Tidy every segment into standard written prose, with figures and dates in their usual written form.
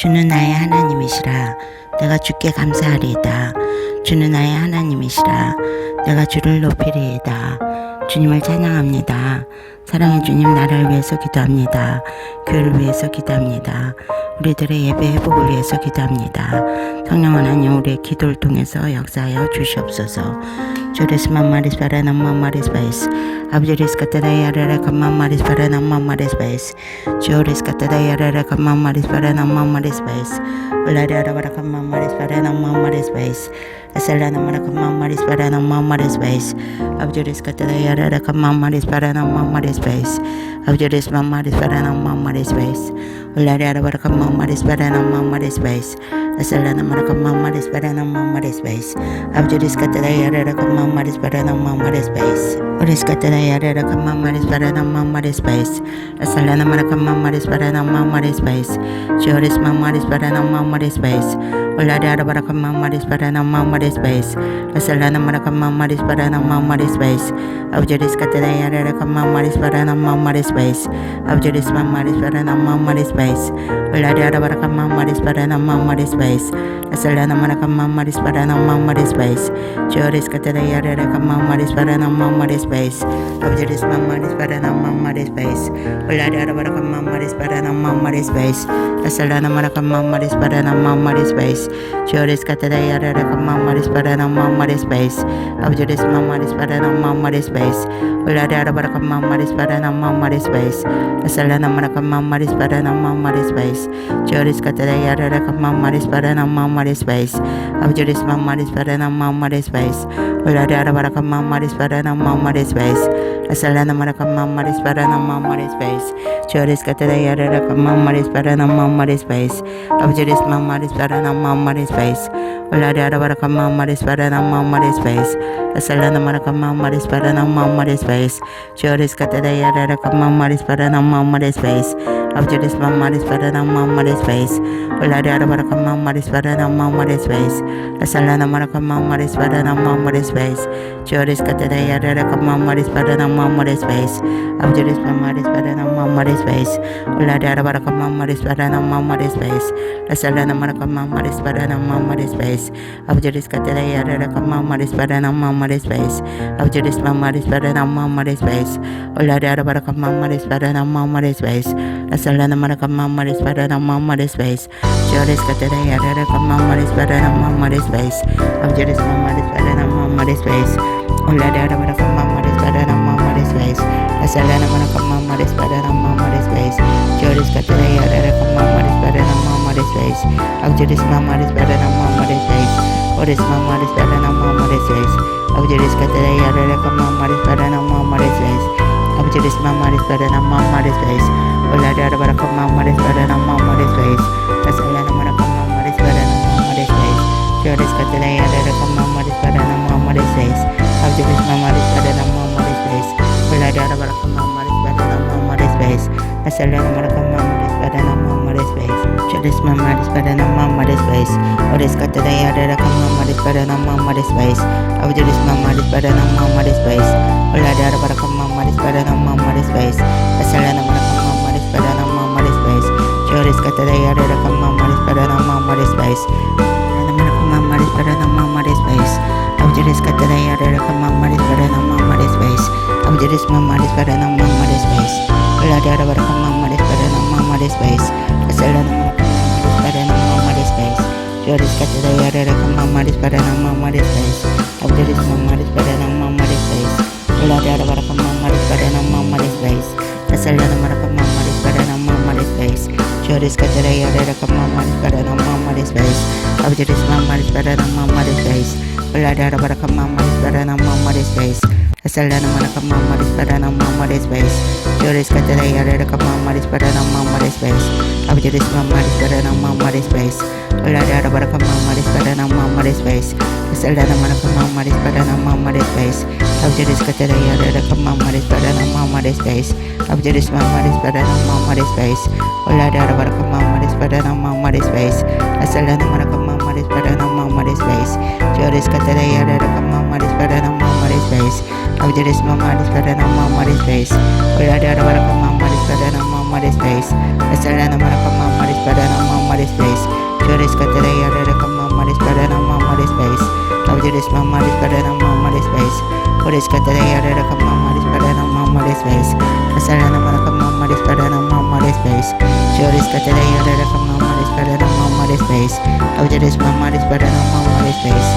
주는 나의 하나님이시라. 내가 주께 감사하리이다. 주는 나의 하나님이시라. 내가 주를 높이리이다. 주님을 찬양합니다. 사랑의 주님, 나를 위해서 기도합니다. 교회를 위해서 기도합니다. 우리들의 예배 회복을 위해서 기도합니다. 성령 하나님, 우리의 기도를 통해서 역사하여 주시옵소서. 주레스만 마리스 바라나 마마리스 바이스 아브주리스 카타다이아라라 카마마리스 바라나 마마리스 바이스 주오리스 카타다이아라라 카마마리스 바라나 마마리스 바이스 울라리아라바라 카마마리스 바라나 마마리스 바이스 아살라나 마라 카마마리스 바라나 마마리스 바이스 아브주리스 카타다이아라라 카마마리스 바라나 마마리스 바이스 아브주리스 마마리스 바라나 마마리스 바이스 울라리아라바라 카마마리스 바라나 마마리스 바이스 asalana maraka mamaris barana mamaris base abjuris katara yarara mamaris barana mamaris base uris katara yarara mamaris barana mamaris base asalana maraka mamaris barana mamaris base joris mamaris barana mamaris base uladara baraka mamaris barana mamaris base asalana maraka mamaris barana mamaris base abjuris katara yarara mamaris barana mamaris base abjuris mamaris barana mamaris base uladara baraka mamaris barana mamaris base asalana maraka mamaris barana mamaris base joris katara yarara mamaris barana mamaris base abjuris mamaris barana mamaris base uladara baraka mamaris barana mamaris base asalana maraka mamaris barana mamaris base joris katara yarara mamaris barana mamaris base abjuris mamaris barana mamaris base uladara baraka mamaris barana mamaris base asalana maraka mamaris barana mamaris base joris katara yarara mamaris barana mamaris base abjuris mamaris barana mamaris base uladara baraka mamaris barana mamaris base asalana maraka mamaris barana mamaris base joris katara yarara mamaris barana mamaris base abjuris mamaris barana mamaris base uladara baraka mamaris barana mamaris base asalana maraka mamaris barana mamaris base joris katara yarara mamaris barana mamaris base abjuris mamaris barana mamaris base uladara baraka mamaris barana mamaris base asalana maraka mamaris barana mamaris base joris katara yarara mamaris barana mamaris base abjuris mamaris barana mamaris base uladara baraka mamaris barana mamaris base asalana maraka mamaris barana mamaris base abjuris katara yarara mamaris barana mamaris base abjuris mamaris barana mamaris base uladara baraka mamaris barana mamaris base asalana maraka mamaris barana mamaris base joris katara yarara mamaris barana mamaris base abjuris mamaris barana mamaris base uladara baraka mamaris barana mamaris base asalana maraka mamaris barana mamaris base joris katara yarara mamaris barana mamaris base abjuris mamaris barana mamaris base uris mamaris barana mamaris base abjuris katara yarara mamaris barana mamaris base abjuris mamaris barana mamaris base uladara baraka mamaris barana mamaris base asalana maraka mamaris barana mamaris base joris katara yarara mamaris barana mamaris base abjuris mamaris barana mamaris base uladara baraka mamaris barana mamaris base asalana maraka mamaris barana mamaris base joris mamaris barana mamaris base uris katara yarara mamaris barana mamaris base abjuris mamaris barana mamaris base uladara baraka mamaris barana mamaris base asalana maraka mamaris barana mamaris base joris katara yarara mamaris barana mamaris base mamaris barana mamaris base abjuris katara yarara mamaris barana mamaris base abjuris mamaris barana mamaris base uladara baraka mamaris barana mamaris base asalana maraka mamaris barana mamaris base joris katara yarara mamaris barana mamaris base abjuris mamaris barana mamaris base uladara baraka mamaris barana mamaris base asalana maraka mamaris barana mamaris base joris katara yarara mamaris barana mamaris base abjuris mamaris barana mamaris base uladara baraka mamaris barana mamaris base asalana maraka mamaris barana mamaris base joris katara yarara mamaris barana mamaris base abjuris mamaris barana mamaris base uladara baraka mamaris barana mamaris base asalana maraka mamaris barana mamaris base abjuris katara yarara mamaris barana mamaris base abjuris mamaris barana mamaris base uladara baraka mamaris barana mamaris base asalana maraka mamaris barana mamaris base joris katara yarara mamaris barana mamaris base abjuris mamaris barana mamaris base uladara baraka mamaris barana mamaris base asalana maraka mamaris barana mamaris Mama's face. Joris Katara Yada Mama's better than Mama's face. Abjuris Mama's better than Mama's face. Joris Katara Yada Mama's better than Mama's face. Kasarana Maraka Mama's better than Mama's face. Joris Katara Yada Mama's better than Mama's face. Abjuris Mama's better than Mama's face.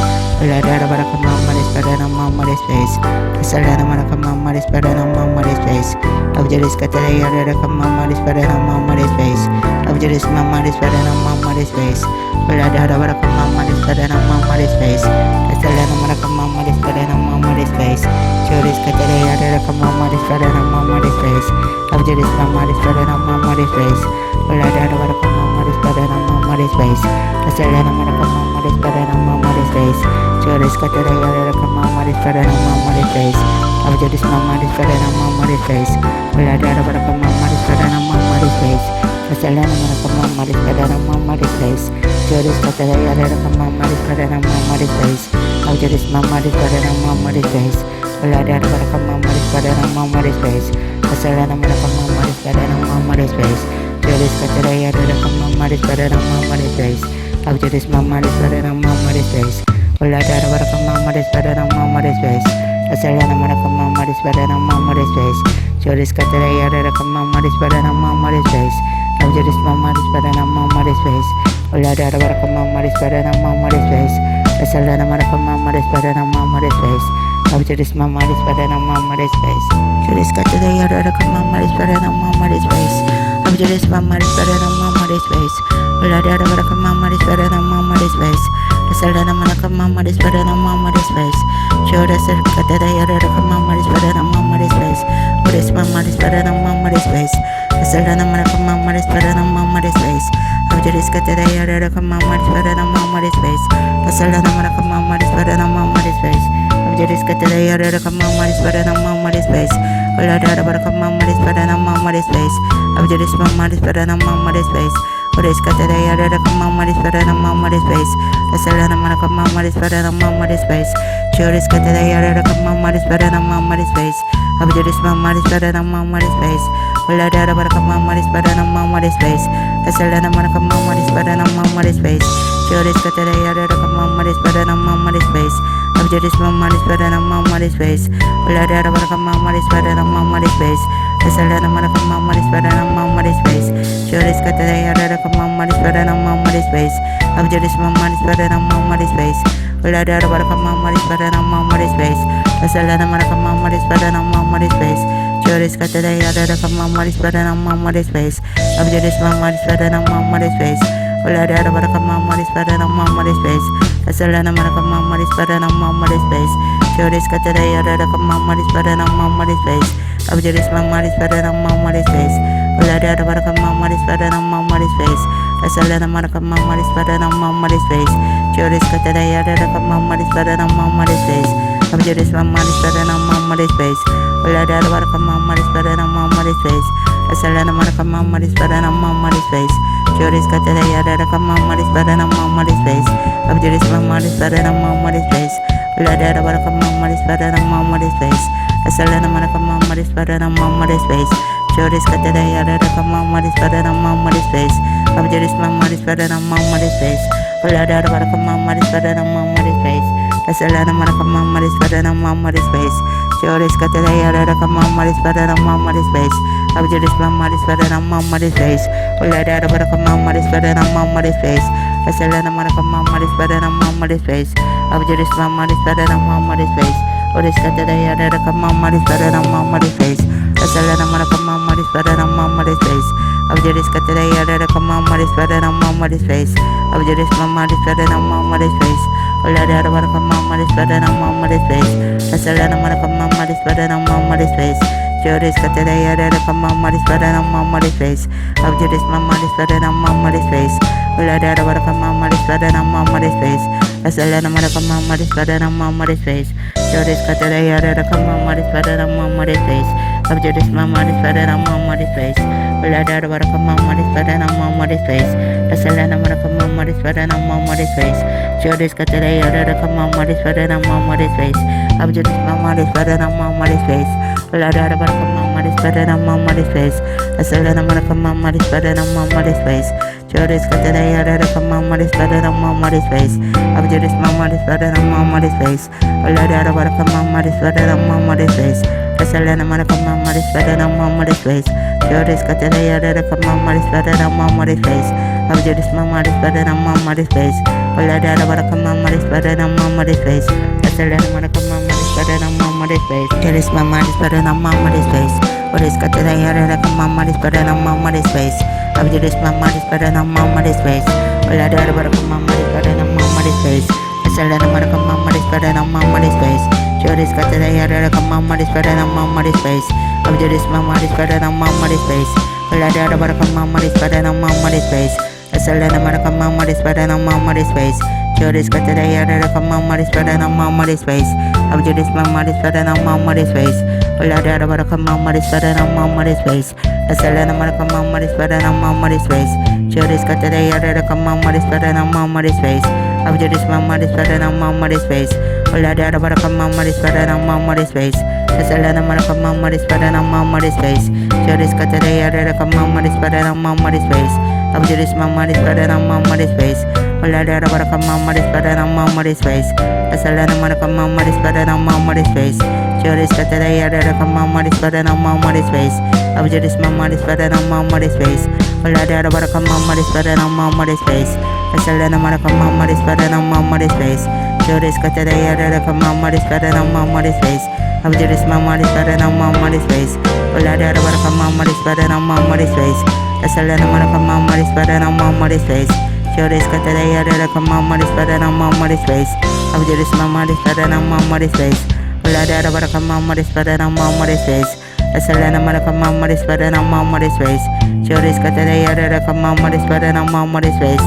Uladara Baraka Mama's better than Mama's face. Kasarana Maraka Mama's better than Mama's face. Abjuris Katara Yada Mama's better than Mama's face. Abjuris Mama's better than Mama's face. Uladara Baraka Mama's better than Mama's face. Kasarana Maraka Mama's better than Mama's face. Joris Katara Yada Mama's better than Mama's face. Abjuris Mama's better than Mama's face. Uladara Baraka Mama's better than Mama's face. Kasarana Maraka Mama's better than Mama's face. Joris Katara Yada Mama's better than Mama's face. Abjuris Mama's better than Mama's face. Uladara Baraka Mama's better than Mama's face. Kasarana Maraka Mama's better than Mama's face. Joris Katara Yada Mama's better than Mama's face. Abjuris Mama's better than Mama's face. Uladara Baraka Mama's better than Mama's face. Kasarana Maraka Mama's better than Mama's face. Joris Katara Yada Mama's better than Mama's face. Abjuris Mama's better than Mama's face. Uladara Baraka Mama's better than Mama's face. Kasarana Maraka Mama's better than Mama's face. Joris Katara Yada Mama's better than Mama's face. Abjuris Mama's better than Mama's face. Uladara Baraka Mama's better than Mama's face. Kasarana Maraka Mama's better than Mama's face. Abjuris Mama's better than Mama's face. Joris Katara Yada Mama's better than Mama's face. Abjuris Mama's better than Mama's face. Uladara Baraka Mama's better than Mama's face. Kasarana Maraka Mama's better than Mama's face. Joris Katara Yada Mama's better than Mama's face. Joris Mama's better than Mama's face. Kasarana Maraka Mama's better than Mama's face. Abjuris Katara Yada Mama's better than Mama's face. Kasarana Maraka Mama's better than Mama's face. Abjuris Katara Yada Mama's better than Mama's face. Uladara Baraka Mama's better than Mama's face. Abjuris Mama's better than Mama's face. Joris Katara Yada Mama's better than Mama's face. Kasarana Maraka Mama's better than Mama's face. Joris Katara Yada Mama's better than Mama's face. Abjuris Mama's better than Mama's face. Uladara Baraka Mama's better than Mama's face. Kasarana Maraka Mama's better than Mama's face. Joris Katara Yada Mama's better than Mama's face. Abjuris Mama's better than Mama's face. Uladara Baraka Mama's better than Mama's face. Kasarana Maraka Mama's better than Mama's face. Joris Katara Yada Mama's better than Mama's face. Abjuris Mama's better than Mama's face. Uladara Baraka Mama's better than Mama's face. Kasarana Maraka Mama's better than Mama's face. Joris Katara Yada Mama's better than Mama's face. Abjuris Mama's better than Mama's face. Uladara Baraka Mama's better than Mama's face. Kasarana Maraka Mama's better than Mama's face. Joris Katara Yada Mama's better than Mama's face. Abjuris Mama's better than Mama's face. Uladara Baraka Mama's better than Mama's face. Kasarana Maraka Mama's better than Mama's face. Joris Katara Yada Mama's better than Mama's face. Abjuris Mama's better than Mama's face. Uladara Baraka Mama's better than Mama's face. Kasarana Maraka Mama's better than Mama's face. Joris Katara Yada Mama's better than Mama's face. Abjuris Mama's better than Mama's face. Uladara Baraka Mama's better than Mama's face. Kasarana Maraka Mama's better than Mama's face. Joris Katara Yada Mama's better than Mama's face. Abjuris Mama's better than Mama's face. Uladara Baraka Mama's better than Mama's face. Kasarana Maraka Mama's better than Mama's face. Joris Katara Yada Mama's better than Mama's face. Abjuris Mama's better than Mama's face. Uladara Baraka Mama's better than Mama's face. Kasarana Maraka Mama's better than Mama's face. Abjuris Mama's better than Mama's face. Joris Katara Yada Mama's better than Mama's face. Kasarana Maraka Mama's better than Mama's face. Abjuris Katara Yada Mama's better than Mama's face. Abjuris Mama's better than Mama's face. Uladara Baraka Mama's better than Mama's face. Kasarana Maraka Mama's better than Mama's face. Joris Katara Yada Mama's better than Mama's face. Abjuris Mama's better than Mama's face. Uladara Baraka Mama's better than Mama's face. Kasarana Maraka Mama's better than Mama's face. Joris Katara Yada Mama's better than Mama's face. Abjuris Mama's better than Mama's face. Uladara Baraka Mama's better than Mama's face. Kasarana Maraka Mama's better than Mama's face. Joris Katara Yada Mama's better than Mama's face. Abjuris Mama's better than Mama's face. Uladara Baraka Mama's spreading on my muddy face. I said that I'm gonna come on muddy spreading on my muddy face. Juris got the day out of come on muddy spreading on my muddy face. I'm just my muddy spreading on my muddy face. I let out of come on muddy spreading on my muddy face. I said that I'm gonna come on muddy spreading on my muddy face. Juris got the day out of come on muddy spreading on my muddy face. I'm just my muddy spreading on my muddy face. I let out of come on muddy spreading on my muddy face. I said that I'm gonna come on muddy spreading on my muddy face. Juris my muddy spreading on my muddy face. What is got the day out of come on muddy spreading on my muddy face. I'm just my muddy spreading on my muddy face. I let out of come on muddy spreading on my muddy face. I said that I'm gonna come on muddy spreading on my muddy face. Juris got the day out of come on muddy spreading on my muddy face. I'm just my muddy spreading on my muddy face. I let out of come on muddy spreading on my muddy face. I said that I'm gonna come on muddy spreading on my muddy face. Juris got the day out of come on muddy spreading on my muddy face. I'm just my muddy spreading on my muddy face. I let out of come on muddy spreading on my muddy face. I said that I'm gonna come on muddy spreading on my muddy face. Juris got the day out of come on muddy spreading on my muddy face. I'm just my muddy spreading on my muddy face. I let out of come on muddy spreading on my muddy face. I said that I'm gonna come on muddy spreading on my muddy face. Juris got the day out of come on muddy spreading on my muddy face. I'm just my muddy spreading on my muddy face. I let out of come on muddy spreading on my muddy face. I said that I'm gonna come on muddy spreading on my muddy face. Juris got the day out of come on muddy spreading on my muddy face. I'm just my muddy spreading on my muddy face. I let out of come on muddy spreading on my muddy face. I said that I'm gonna come on muddy spreading on my muddy face. Juris got the day out of come on muddy spreading on my muddy face. I'm just my muddy spreading on my muddy face. I let out of come on muddy spreading on my muddy face. I said that I'm gonna come on muddy spreading on my muddy face. Juris got the day out of come on muddy spreading on my muddy face. I'm just my muddy spreading on my muddy face. I let out of come on muddy spreading on my muddy face. I said that I'm gonna come on muddy spreading on my muddy face. Juris got the day out of come on muddy spreading on my muddy face.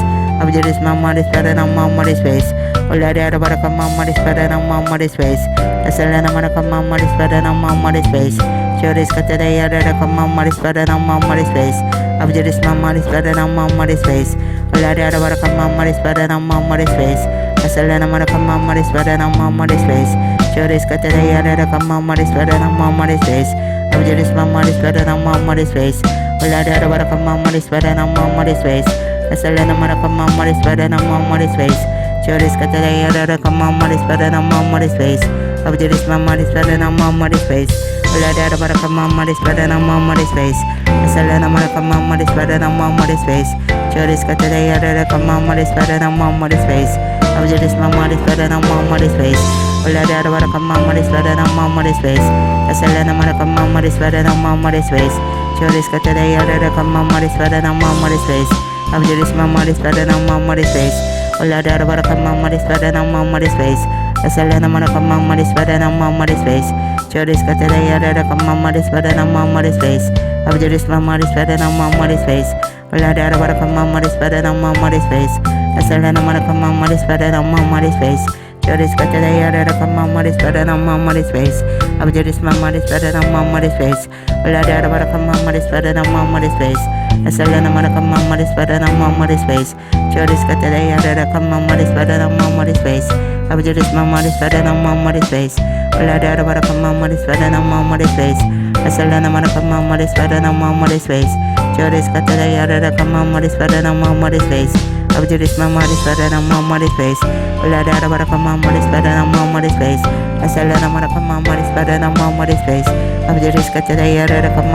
I'm just my muddy spreading on my muddy face. I let out of come on muddy spreading on my muddy face. I said that I'm gonna come on muddy spreading on my muddy face. Juris got the day out of come on muddy spreading on my muddy face. I'm just my muddy spreading on my muddy face. I let out of come on muddy spreading on my muddy face. I said that I'm gonna come on muddy spreading on my muddy face. Juris got the day out of come on muddy spreading on my muddy face. I'm just my muddy spreading on my muddy face. I let out of come on muddy spreading on my muddy face. I said that I'm gonna come on muddy spreading on my muddy face. Juris got the day out of come on muddy spreading on my muddy face. I'm just my muddy spreading on my muddy face. I let out of come on muddy spreading on my muddy face. I said that I'm gonna come on muddy spreading on my muddy face. Juris got the day out of come on muddy spreading on my muddy face. I'm just my muddy spreading on my muddy face. I let out of come on muddy spreading on my muddy face. I said that I'm gonna come on muddy spreading on my muddy face. Juris got the day out of come on muddy spreading on my muddy face. I'm just my muddy spreading on my muddy face. I let out of come on muddy spreading on my muddy face. I said that I'm gonna come on muddy spreading on my muddy face. Juris got the day out of come on muddy spreading on my muddy face. I'm just my muddy spreading on my muddy face. I let out of come on muddy spreading on my muddy face. I said that I'm gonna come on muddy spreading on my muddy face. Juris got the day out of come on muddy spreading on my muddy face. I'm just my muddy spreading on my muddy face. I let out of come on muddy spreading on my muddy face. I said that I'm gonna come on muddy spreading on my muddy face. Juris got the day out of come on muddy spreading on my muddy face. I'm just my muddy spreading on my muddy face. I let out of come on muddy spreading on my muddy face. I said that I'm gonna come on muddy spreading on my muddy face. Juris got the day out of come on muddy spreading on my muddy face. I'm just my muddy spreading on my muddy face. I let out of come on muddy spreading on my muddy face. I said that I'm gonna come on muddy spreading on my muddy face. I'm just got the day out of come on muddy spreading on my muddy face. I'm just my muddy spreading on my muddy face. I let out of come on muddy spreading on my muddy face. I said that I'm gonna come on muddy spreading on my muddy face. Juris got the day out of come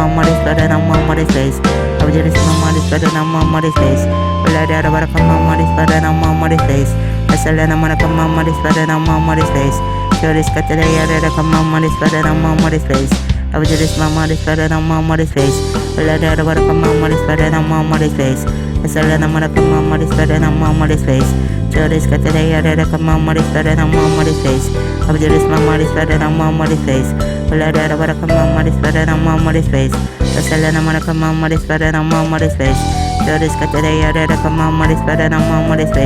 on muddy spreading on my muddy face. I'm just my muddy spreading on my muddy face. I let out of come on muddy spreading on my muddy face. I said that I'm gonna come on muddy spreading on my muddy face. Juris got the day out of come on muddy spreading on my muddy face. I'm just my muddy spreading on my muddy face. I let out of come on muddy spreading on my muddy face. I said that I'm gonna come on muddy spreading on my muddy face. Juris got the day out of come on muddy spreading on my muddy face.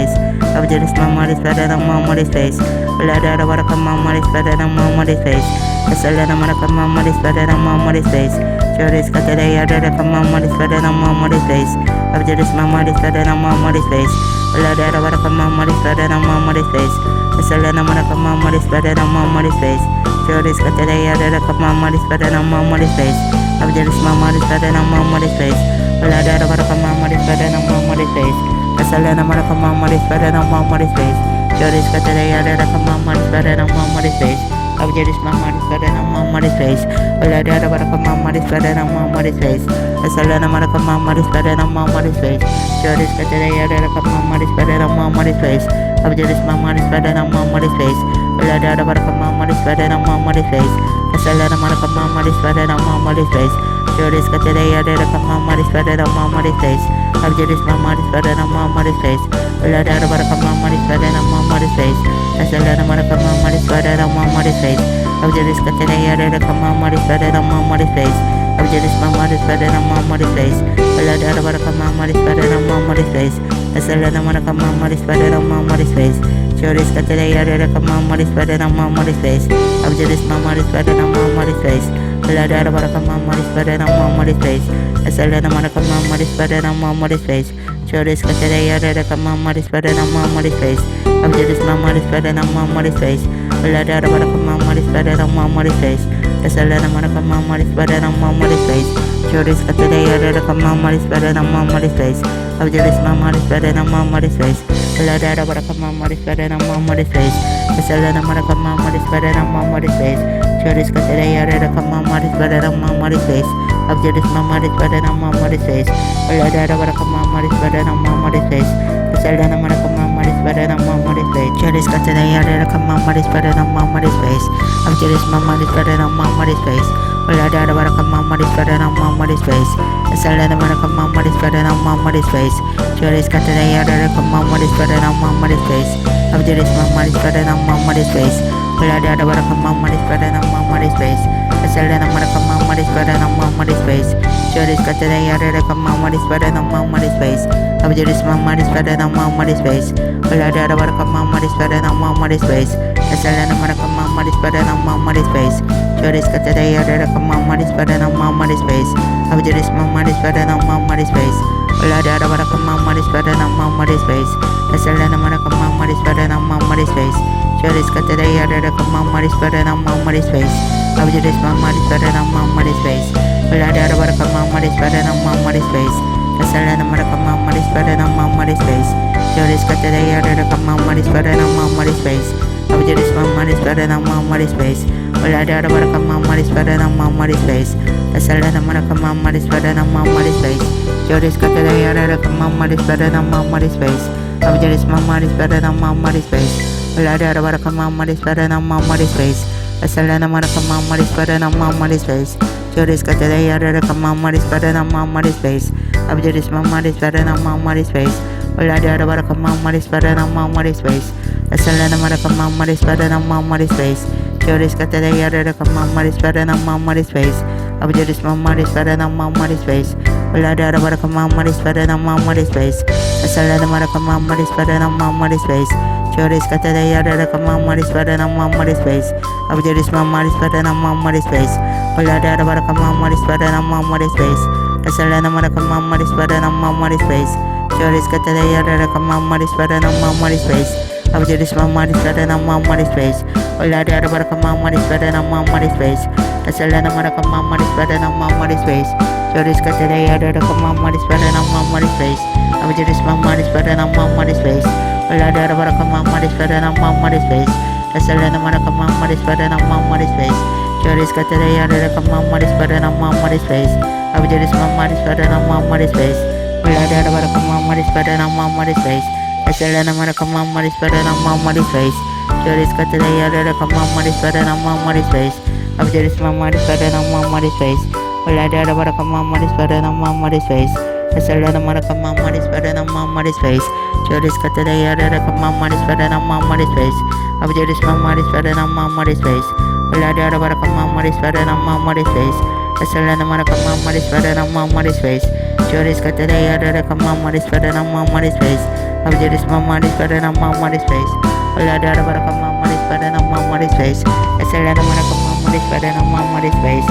I'm just my muddy spreading on my muddy face. I let out of come on muddy spreading on my muddy face. I said that I'm gonna come on muddy spreading on my muddy face. Juris got the day out of come on muddy spreading on my muddy face. I'm just my muddy spreading on my muddy face. I let out of come on muddy spreading on my muddy face. I said that I'm gonna come on muddy spreading on my muddy face. Juris got the day out of come on muddy spreading on my muddy face. Abjad is Mamma is better than Mamma is face. Ulada Baraka Mamma is better than Mamma is face. Asalana Maraka Mamma is better than Mamma is face. Joris Kataya Mamma is better than Mamma is face. Abjad is Mamma is better than Mamma is face. Ulada Baraka Mamma is better than Mamma is face. Asalana Maraka Mamma is better than Mamma is face. Joris Kataya Mamma is better than Mamma is face. Abjad is Mamma is better than Mamma is face. Ulada Baraka Mamma is better than Mamma is face. Asalana Maraka Mamma is better than Mamma is face. Joris Kataya Mamma is better than Mamma is face. Abjad is Mamma is better than Mamma is face. Ulada Baraka Mamma is better than Mamma is face. Asalana Maraka Mamma is better than Mamma is face. Abjad is Kataya Mamma is better than Mamma is face. Abjad is Mamma is better than Mamma is face. Ulada Baraka Mamma is better than Mamma is face. Asalana Maraka Mamma is better than Mamma is face. Joris Kataya Mamma is better than Mamma is face. Abjad is Mamma is better than Mamma is face. Ulada Baraka Mamma is better than Mamma is face. Asalana Maraka Mamma is better than Mamma is face. Joris Kataya Mamma is better than Mamma is face. Abjad is Mamma is better than Mamma is face. Ulada Baraka Mamma is better than Mamma is face. Asalana Maraka Mamma is better than Mamma is face. Joris Kataya Mamma is better than Mamma is face. Abjad is Mamma is better than Mamma is face. Ulada Baraka Mamma is better than Mamma is face. Asalana Maraka Mamma is better than Mamma is face. Joris Kataya Mamma is better than Mamma is face. Abjad is Mamma is better than Mamma is face. Ulada Baraka Mamma is better than Mamma is face. Asalana Maraka Mamma is better than Mamma is face. Joris Kataya Mamma is better than Mamma is face. Abjad is Mamma is better than Mamma is face. Ulada Baraka Mamma is better than Mamma is face. Asalana Maraka Mamma is better than Mamma is face. Joris Kataya Mamma is better than Mamma is face. Abjad is Mamma is better than Mamma is face. Ulada Baraka Mamma is better than Mamma is face. Asalana Maraka Mamma is better than Mamma is face. Joris Kataya Mamma is better than Mamma is face. Abjad is Mamma is better than Mamma is face. Ulada Baraka Mamma is better than Mamma is face. Asalana Maraka Mamma is better than Mamma is face. Joris Kataya Mamma is better than Mamma is face. Abjad is Mamma is better than Mamma is face. Ulada Baraka Mamma is better than Mamma is face. Asalana Maraka Mamma is better than Mamma is face. Joris Kataya Mamma is better than Mamma is face. Abjad is Mamma is better than Mamma is face. Ulada Baraka Mamma is better than Mamma is face. Asalana Maraka Mamma is better than Mamma is face. Joris Kataya Mamma is better than Mamma is face. Abjad is Mamma is better than Mamma is face. Ulada Baraka Mamma is better than Mamma is face. Asalana Maraka Mamma is better than Mamma is face. Joris Kataya Mamma is better than Mamma is face. Abjad is Mamma is better than Mamma is face. Ulada Baraka Mamma is better than Mamma is face. Asalana Maraka Mamma is better than Mamma is face. Joris Kataya Mamma is better than Mamma is face. Abjad is Mamma is better than Mamma is face. Ulada Baraka Mamma is better than Mamma is face. Asalana Maraka Mamma is better than Mamma is face. Joris Kataya Mamma is better than Mamma is face. Abjad is Mamma is better than Mamma is face. Ulada Baraka Mamma is better than Mamma is face. Asalana Maraka Mamma is better than Mamma is face. Joris Kataya Mamma is better than Mamma is face. Abjad is Mamma is better than Mamma is face. Ulada Baraka Mamma is better than Mamma is face. Asalana Maraka Mamma is better than Mamma is face. Joris Kataya Mamma is better than Mamma is face. Abjad is Mamma is better than Mamma is face. Ulada Baraka Mamma is better than Mamma is face. Asalana Maraka Mamma is better than Mamma is face. Joris Kataya Mamma is better than Mamma is face. Abjad is Mamma is better than Mamma is face. Ulada Baraka Mamma is better than Mamma is face. Asalana Maraka Mamma is better than Mamma is face. Joris Kataya Mamma is better than Mamma is face. Abjad is Mamma is better than Mamma is face. Ulada Baraka Mamma is better than Mamma is face. Asalana Maraka Mamma is better than Mamma is face. Joris Kataya Mamma is better than Mamma is face. Abjad is Mamma is better than Mamma is face. Ulada Baraka Mamma is better than Mamma is face. Asalana Maraka Mamma is better than Mamma is face. Joris Kataya Mamma is better than Mamma is face. Abjad is Mamma is better than Mamma is face. Ulada Baraka Mamma is better than Mamma is face. Asalana Maraka Mamma is better than Mamma is face. Joris Kataya Mamma is better than Mamma is face. Abjad is Mamma is better than Mamma is face. Ulada Baraka Mamma is better than Mamma is face. Asalana Maraka Mamma is better than Mamma is face.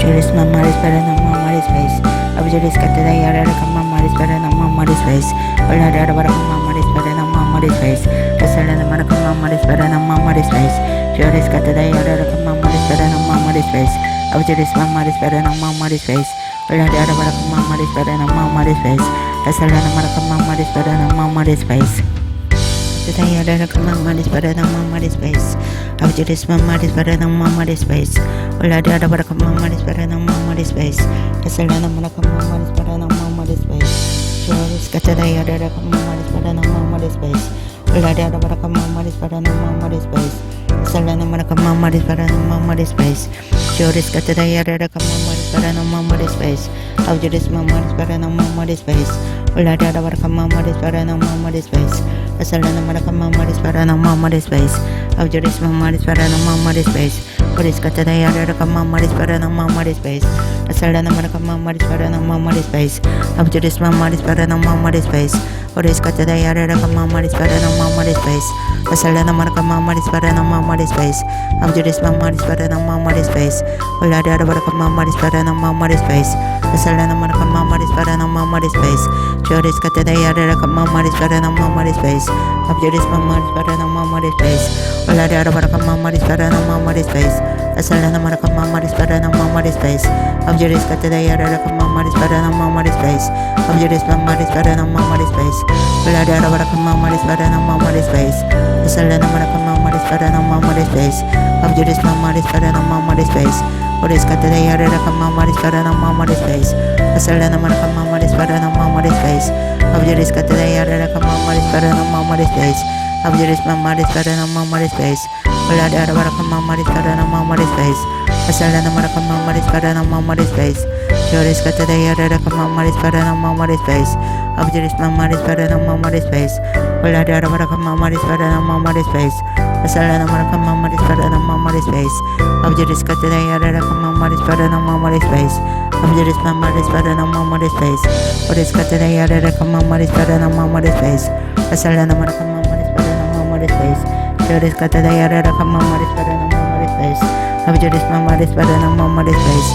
Joris Mamma is better than Mamma is face. Abjad is Kataya Mamma is better than Mamma is face. Ulada Baraka Mamma is better than Mamma is face. Asalana Maraka Mamma is better than Mamma is face. Joris Kataya Mamma is better than Mamma is face. 아버지 리스 마마리 스페레 마마리 스페이스 올라리 아라바라 마마리 스페레 마마리 스페이스 에살라나 마라카 마마리 스페레 마마리 스페이스 Today I read a command is better than Mamma space. After this Mamma is better than Mamma space. All I did about a command is better than Mamma space. The Selena Malaka Mamma is better than Mamma space. Sure is got today I read a command is better than Mamma space. All I did about a command is better than Mamma space. The Selena Malaka Mamma is better than Mamma space. Sure is got today I read a command is better than Mamma space. After this Mamma is better than Mamma space. All I did about a command is better than Mamma space. Asalana maraka mama is para na mama is space. Avjuris mama is para na mama is space. Puris kata daya raka mama is para na mama is space. Asalana maraka mama is para na mama is space. Avjuris mama is para na mama is space. Puris kata daya raka mama is para na mama is space. Asalana maraka mama is para na mama is space. Avjuris mama is para na mama is space. Ulada raka mama is para na mama is space. Asalana maraka mama is para na mama is space. Choris kata daya raka mama is para na mama is space. Abjuris mama is better than mama is space. Olari arabaraka mama is better than mama is space. Asalana maraka mama is better than mama is space. Abjuris katadaya araka mama is better than mama is space. Abjuris mama is better than mama is space. Olari arabaraka mama is better than mama is space. Asalana maraka mama is better than mama is space. Abjuris mama is better than mama is space. Oris katadaya araka mama is better than mama is space. Asalana maraka mama is better than mama is space. Abjuris katadaya araka mama is better than mama is space. Abjuris mama is better than mama is space. Olari arabaraka mama is better than mama is space. Asalana maraka mama is better than mama is space. Choris katadaya araka mama is better than mama is space. Abjuris mama is better than mama is space. Olari arabaraka mama is better than mama is space. Asalana maraka mama is better than mama is space. Abjuris katadaya araka mama is better than mama is space. Abjuris mama is better than mama is space. Oris katadaya araka mama is better than mama is space. Asalana maraka mama is better than mama is space. Choris katadaya araka mama is better than mama is space. Abjuris mama is better than mama is space.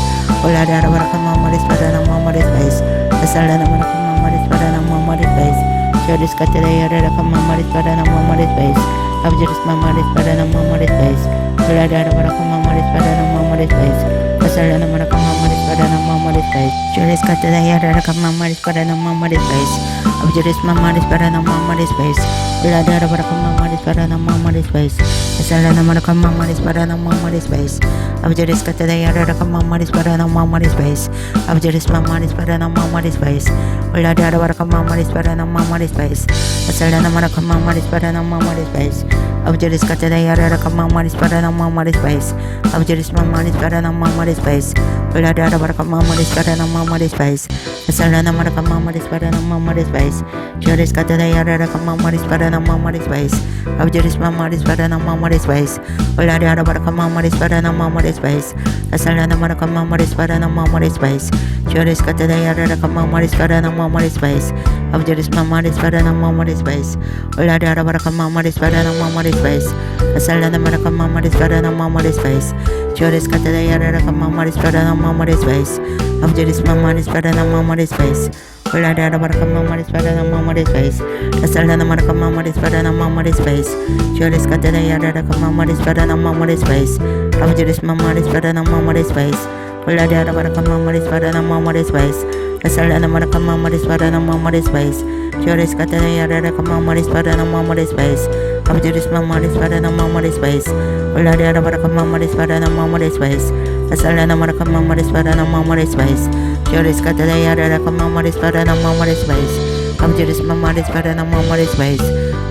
Olari arabaraka mama is better than mama is space. Asalana maraka mama is better than mama is space. Choris katadaya araka mama is better than mama is space. Abjuris mama is better than mama is space. Olari arabaraka mama is better than mama is space. Asalana maraka mama is better than mama is space. Choris katadaya araka mama is better than mama is space. Abjuris mama is better than mama is space. Olari arabaraka mama is better than mama is space. Asalana maraka mama is better than mama is space. Abjuris katadaya araka mama is better than mama is space. Abjuris mama is better than mama is space. Olari arabaraka mama is better than mama is space. Asalana maraka mama is better than mama is space. Abjuris katadaya araka mama is better than mama is space. Abjuris mama is better than mama is space. Olari arabaraka mama is better than mama is space. Asalana maraka mama is better than mama is space. Choris katadaya araka mama is better than mama is space. Abjuris mama is better than mama is space. Olari arabaraka mama is better than mama is space. Asalana maraka mama is better than mama is space. Choris katadaya araka mama is better than mama is space. Abjuris mama is better than mama is space. Olari arabaraka mama is better than mama is space. Asalana maraka mama is better than mama is space. Choris katadaya araka mama is better than mama is space. Abjuris mama is better than mama is space. Olari arabaraka mama is better than mama is space. Asalana maraka mama is better than mama is space. Choris katadaya araka mama is better than mama is space. Abjuris mama is better than mama is space. Olari arabaraka mama is better than mama is space. Asalana maraka mama is better than mama is space. Choris katadaya araka mama is better than mama is space. Abjuris mama is better than mama is space. Olari arabaraka mama is better than mama is space. Asalana maraka mama is better than mama is space. Choris katadaya araka mama is better than mama is space. Abjuris mama is better than mama is space.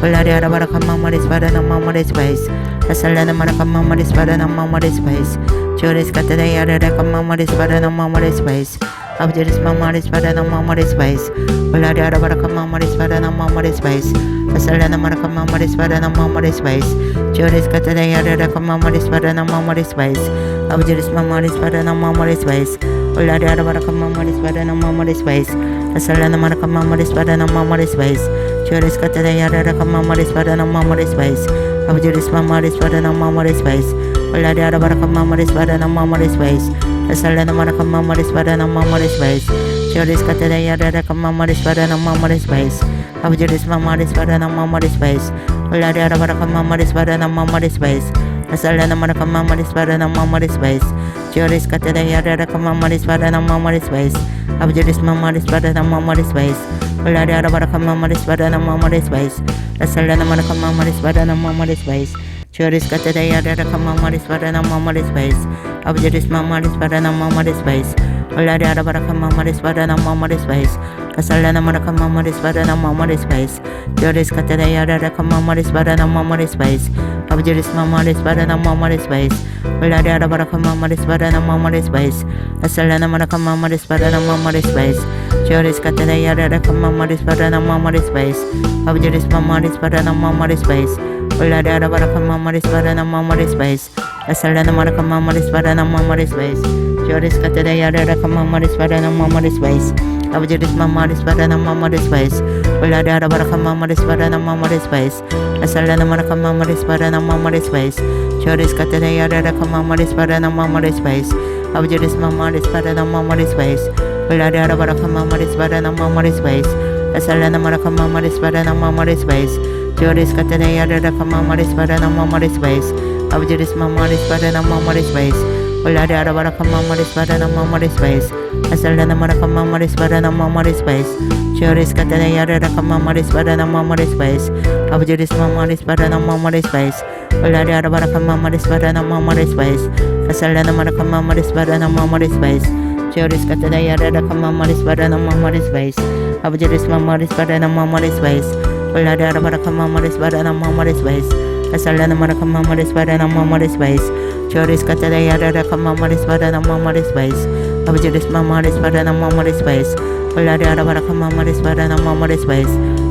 Olari arabaraka mama is better than mama is space. Asalana maraka mama is better than mama is space. Choris katadaya araka mama is better than mama is space. Abjuris mama is better than mama is space. Olari arabaraka mama is better than mama is space. Asalana maraka mama is better than mama is space. Choris katadaya araka mama is better than mama is space. Abjuris mama is better than mama is space. Olari arabaraka mama is better than mama is space. Asalana maraka mama is better than mama is space. Choris katadaya araka mama is better than mama is space. Abjuris mama is better than mama is space. Olari arabaraka mama is better than mama is space. Asalana maraka mama is better than mama is space. Choris katadaya araka mama is better than mama is space. Abjuris mama is better than mama is space. Olari arabaraka mama is better than mama is space. Asalana Maraka Mama Spada and Mama Space. Joris Cataya Mama Spada and Mama Space. Abjuris Mama Spada and Mama Space. Ulada Baraka Mama Spada and Mama Space. Asalana Maraka Mama Spada and Mama Space. Joris Cataya Mama Spada and Mama Space. Abjuris Mama Spada and Mama Space. Ulada Baraka Mama Spada and Mama Space. Asalana Maraka Mama Spada and Mama Space. Joris Cataya Mama Spada and Mama Space. Abjuris Mama Spada and Mama Space. Ulada Baraka Mama Spada and Mama Space. Asalana Maraka Mama Spada and Mama Space. Joris Cataya Mama Spada and Mama Space. Abjuris Mama Spada and Mama Space. Ulada Baraka Mama Spada and Mama Space. Asalana Maraka Mama Spada and Mama Space. Joris Cataya Mama Spada and Mama Space. Abjuris Mama Spada and Mama Space. Ulada Baraka Mama Spada and Mama Space. Asalana Maraka Mama Spada and Mama Space. Joris Cataya Mama Spada and Mama Space. Abjuris Mama Spada and Mama Space. Ulada Baraka Mama Spada and Mama Space. Asalana Maraka Mama Spada and Mama Space. Joris Cataya Mama Spada and Mama Space. Abjuris Mama Spada and Mama Space. Ulada Baraka Mama Spada and Mama Space. Asalana Maraka Mama Spada and Mama Space. Joris Cataya Mama Spada and Mama Space. Abjuris Mama Spada and Mama Space. Ulada Baraka Mama Spada and Mama Space. Asalana Maraka Mama Spada and Mama Space. Joris Cataya Mama Spada and Mama Space. Abjuris Mama Spada and Mama Space. Ulada Baraka Mama Spada and Mama Space. Asalana Maraka Mama Spada and Mama Space. Joris Cataya Mama Spada and Mama Space. Abjuris Mama Spada and Mama Space. Ulada Baraka Mama Spada and Mama Space.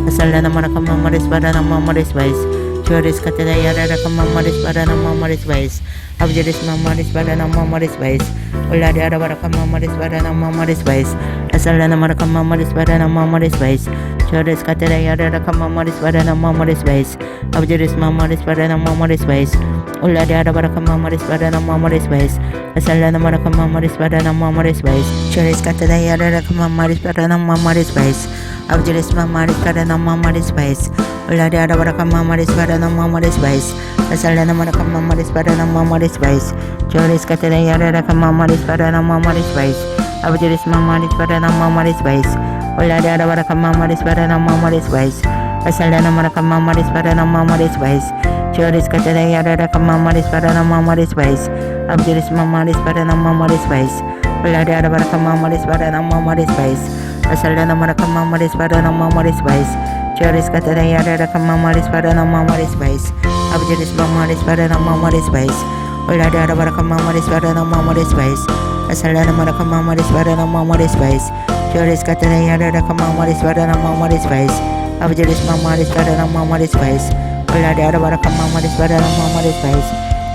Asalana Maraka Mama Spada and Mama Space. Joris Cataya Mama Spada and Mama Space. Abjuris Mama Spada and Mama Space. Ulada Baraka Mama Spada and Mama Space. Asalana Maraka Mama Spada and Mama Space. Joris Cataya Mama Spada and Mama Space. Abjuris Mama Spada and Mama Space. Ulada Baraka Mama Spada and Mama Space. Asalana Maraka Mama Spada and Mama Space. Joris Cataya Mama Spada and Mama Space. Abjuris Mama Spada and Mama Space. Ulada Baraka Mama Spada and Mama Space. Asalana Maraka Mama Spada and Mama Space. Joris Cataya Mama Spada and Mama Space. Abjuris Mama Spada and Mama Space. Ulada Baraka Mama Spada and Mama Space. Asalana Maraka Mama Spada and Mama Space. Joris Cataya Mama Spada and Mama Space. Abjuris Mama Spada and Mama Space. Ulada Baraka Mama Spada and Mama Space. Asalana Maraka Mama Spada and Mama Space. Joris Cataya Mama Spada and Mama Space. Abjuris Mama Spada and Mama Space. Ulada Baraka Mama Spada and Mama Space. Asalana Maraka Mama Spada and Mama Space. Joris Cataya Mama Spada and Mama Space. Abjuris Mama Spada and Mama Space. Ulada Baraka Mama Spada and Mama Space.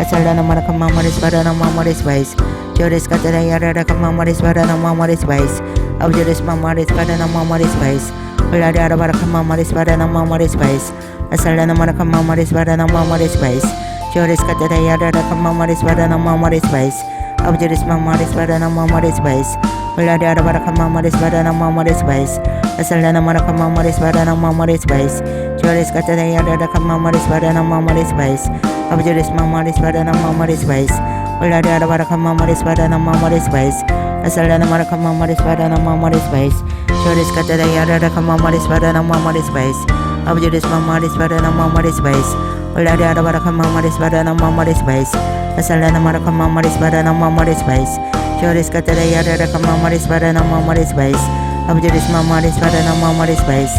Asalana Maraka Mama Spada and Mama Space. Joris Cataya Mama Spada and Mama Space. Abjuris Mama Spada and Mama Space. Ulada Baraka Mama Spada and Mama Space. Asalana Maraka Mama Spada and Mama Space. Joris Cataya Mama Spada and Mama Space. Abjuris Mama Spada and Mama Space. Ulada Baraka Mama Spada and Mama Space. Asalana Maraka Mama Spada and Mama Space. Joris Cataya Mama Spada and Mama Space. Abjuris Mama Spada and Mama Space. Ulada Baraka Mama Spada and Mama Space. Asalana Maraka Mama Spada and Mama Space. Joris Cataya Mama Spada and Mama Space. Abjuris Mama Spada and Mama Space. Ulada Baraka Mama Spada and Mama Space. Asalana Maraka Mama Spada and Mama Space. Joris Cataya Mama Spada and Mama Space. Abjuris Mama Spada and Mama Space.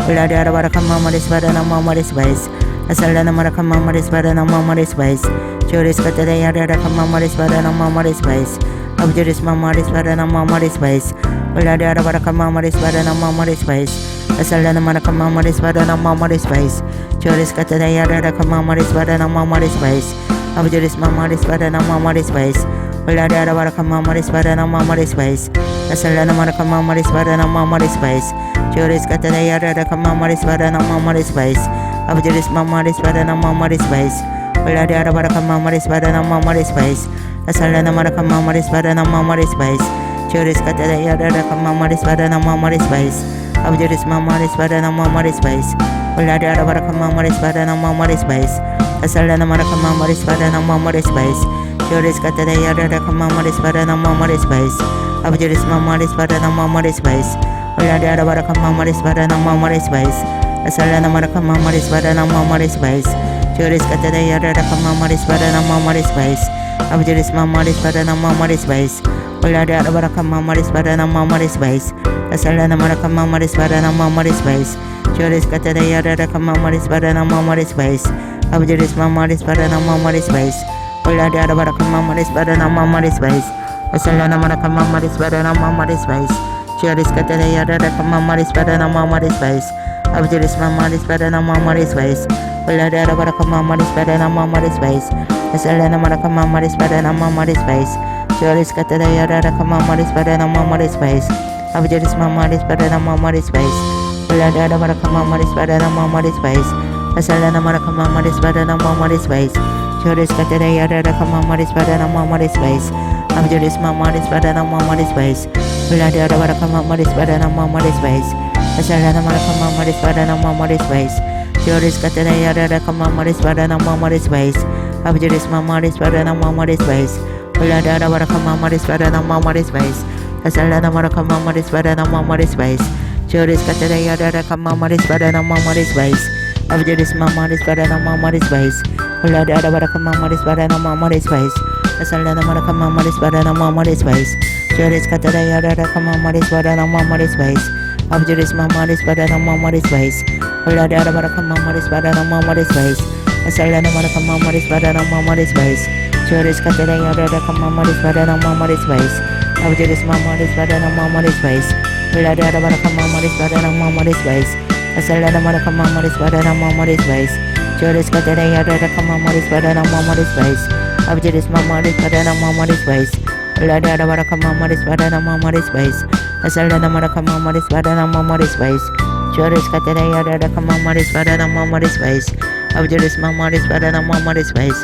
Ulada Baraka Mama Spada and Mama Space. Asalana Maraka Mama Spada and Mama Space. Joris Cataya Mama Spada and Mama Space. Abjuris Mama Spada and Mama Space. Ulada Baraka Mama Spada and Mama Space. Asalana Maraka Mama Spada and Mama Space. Joris Cataya Mama Spada and Mama Space. Abjuris Mama Spada and Mama Space. Ulada Baraka Mama Spada and Mama Space. Asalana Maraka Mama Spada and Mama Space. Joris Cataya Mama Spada and Mama Space. Abjuris Mama Spada and Mama Space. Ulada Baraka Mama Spada and Mama Space. Asalana Maraka Mama Spada and Mama Space. Joris Cataya Mama Spada and Mama Space. Abjuris Mama Spada and Mama Space. Ulada Baraka Mama Spada and Mama Space. Asalana Marakama Maris Padana Mamoris Vice, Juris Catana Yarakama Maris Padana Mamoris Vice, Abjuris Mamoris Padana Mamoris Vice, Ulada Barakama Maris Padana Mamoris Vice, Asalana Marakama Maris Padana Mamoris Vice, Juris Catana Yarakama Maris Padana Mamoris Vice, Abjuris Mamoris Padana Mamoris Vice, Ulada Barakama Maris Padana Mamoris Vice, Asalana Marakama Maris Padana Mamoris Vice, Juris Catana Yarakama Maris Padana Mamoris Vice, Abjuris Mamoris Padana Mamoris Vice, Ulada Barakama Maris Padana Mamoris Vice, Asalana Marakama Maris Padana Mamoris Vice, Juris Catana Yarakama Maris Padana Mamoris Vice, Abjuris Mamoris Padana Mamoris Vice, Ulada Barakama Maris Padana Mamoris Vice, Asalana Marakama Maris Padana Mamoris Vice, Juris Catana Yarakama Maris Padana Mamoris Vice, Abjuris Mamoris Padana Mamoris Vice, Ulada Barakama Maris Padana Mamoris Vice, Asalana Marakama Maris Padana Mamoris Vice, Juris Catana Yarakama Maris Padana Mamoris Vice, Abjuris Mamoris Padana Mamoris Vice, Ulada Barakama Maris Padana Mamoris Vice, Asalana Marakama Maris Padana Mamoris Vice, Juris Catana Yarakama Maris Padana Mamoris Vice, Abjuris Mamoris Padana Mamoris Vice, Ulada Barakama Maris Padana Mamoris Vice, Asalana Marakama Maris Padana Mamoris Vice, Juris Catana Yarakama Maris Padana Mamoris Vice, Abjuris Mamoris Padana Mamoris Vice, Ulada Barakama Maris Padana Mamoris Vice, Asalana Marakama Maris Padana Mamoris Vice, Juris Catana Yarakama Maris Padana Mamoris Vice, Abjuris Mamoris Padana Mamoris Vice, Ulada Barakama Maris Padana Mamoris Vice, Asalana Marakama Maris Padana Mamoris Vice, Juris Catana Yarakama Maris Padana Mamoris Vice, Abjuris Mamoris Padana Mamoris Vice, Ulada Barakama Maris Padana Mamoris Vice, Asalana Marakama Maris Padana Mamoris Vice, Juris Catana Yarakama Maris Padana Mamoris Vice, Abjuris Mamoris Padana Mamoris Vice, Ulada Barakama Maris Padana Mamoris Vice, Asalana Marakama Maris Padana Mamoris Vice, Juris Catana Yarakama Maris Padana Mamoris Vice, Abjuris Mamoris Padana Mamoris Vice,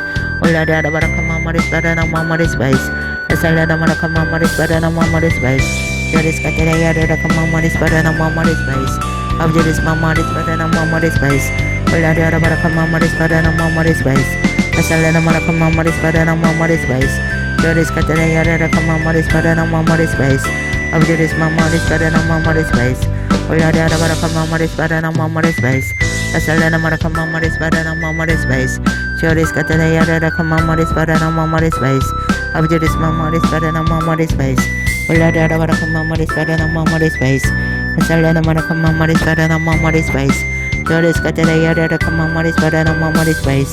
Ulada Barakama Maris Padana Mamoris Vice, Asalana Marakama Maris Padana Mamoris Vice, Juris Catana Yarakama Maris Padana Mamoris Vice, Abjuris Mamoris Padana Mamoris Vice, Ulada Barakama Maris Padana Mamoris Vice, Asalana Marakama Maris Padana Mamoris Vice, Juris Catana Yarakama Maris Padana Mamoris Vice, Abjuris Mamoris Padana Mamoris Vice, Ulada Barakama Maris Padana Mamoris Vice, Asalana Marakama Maris Padana Mamoris Vice, Juris Catana Yarakama Maris Padana Mamoris Vice, Abjuris Mamoris Padana Mamoris Vice, Ulada Barakama Maris Padana Mamoris Vice, Asalana Marakama Maris Padana Mamoris Vice, Juris Catana Yarakama Maris Padana Mamoris Vice,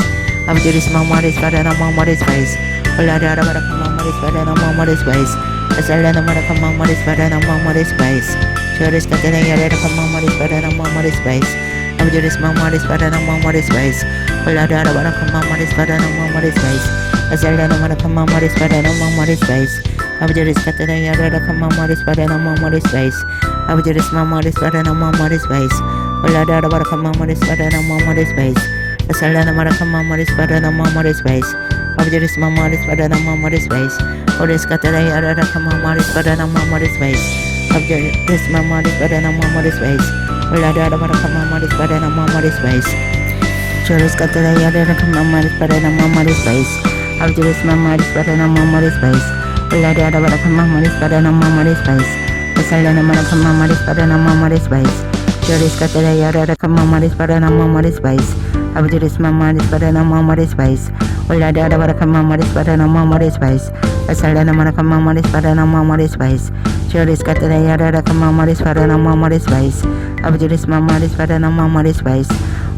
Abjuris Mamoris Padana Mamoris Vice, Ulada Barakama Maris Padana Mamoris Vice, Asalana Marakama Maris Padana Mamoris Vice, Juris Catana Yarakama Maris Padana Mamoris Vice, Abjuris Mamoris Padana Mamoris Vice, Ulada Barakama Maris Padana Mamoris Vice, Asalana Marakama Maris Padana Mamoris Vice, Abjuris Catana Yarakama Maris Padana Mamoris Vice, Abjuris Mamoris Padana Mamoris Vice, Ulada Barakama Maris Padana Mamoris Vice, Asalana Marakama Maris Padana Mamoris Vice, Abjuris Mamoris Padana Mamoris Vice, Juris Catana Yarakama Maris Padana Mamoris Vice, Abjuris Mamoris Padana Mamoris Vice, Ulada Barakama Maris Padana Mamoris Vice, Juris Catana Yarakama Maris Padana Mamoris Vice, Abjuris Mamoris Padana Mamoris Vice, Ulada Barakama Maris Padana Mamoris Vice, Asalana Marakama Maris Padana Mamoris Vice, Juris Catana Yarakama Maris Padana Mamoris Vice, Abjuris Mamoris Padana Mamoris Vice, Ulada Barakama Maris Padana Mamoris Vice, Asalana Marakama Maris Padana Mamoris Vice, Juris Catana Yarakama Maris Padana Mamoris Vice, Abjuris Mamoris Padana Mamoris Vice,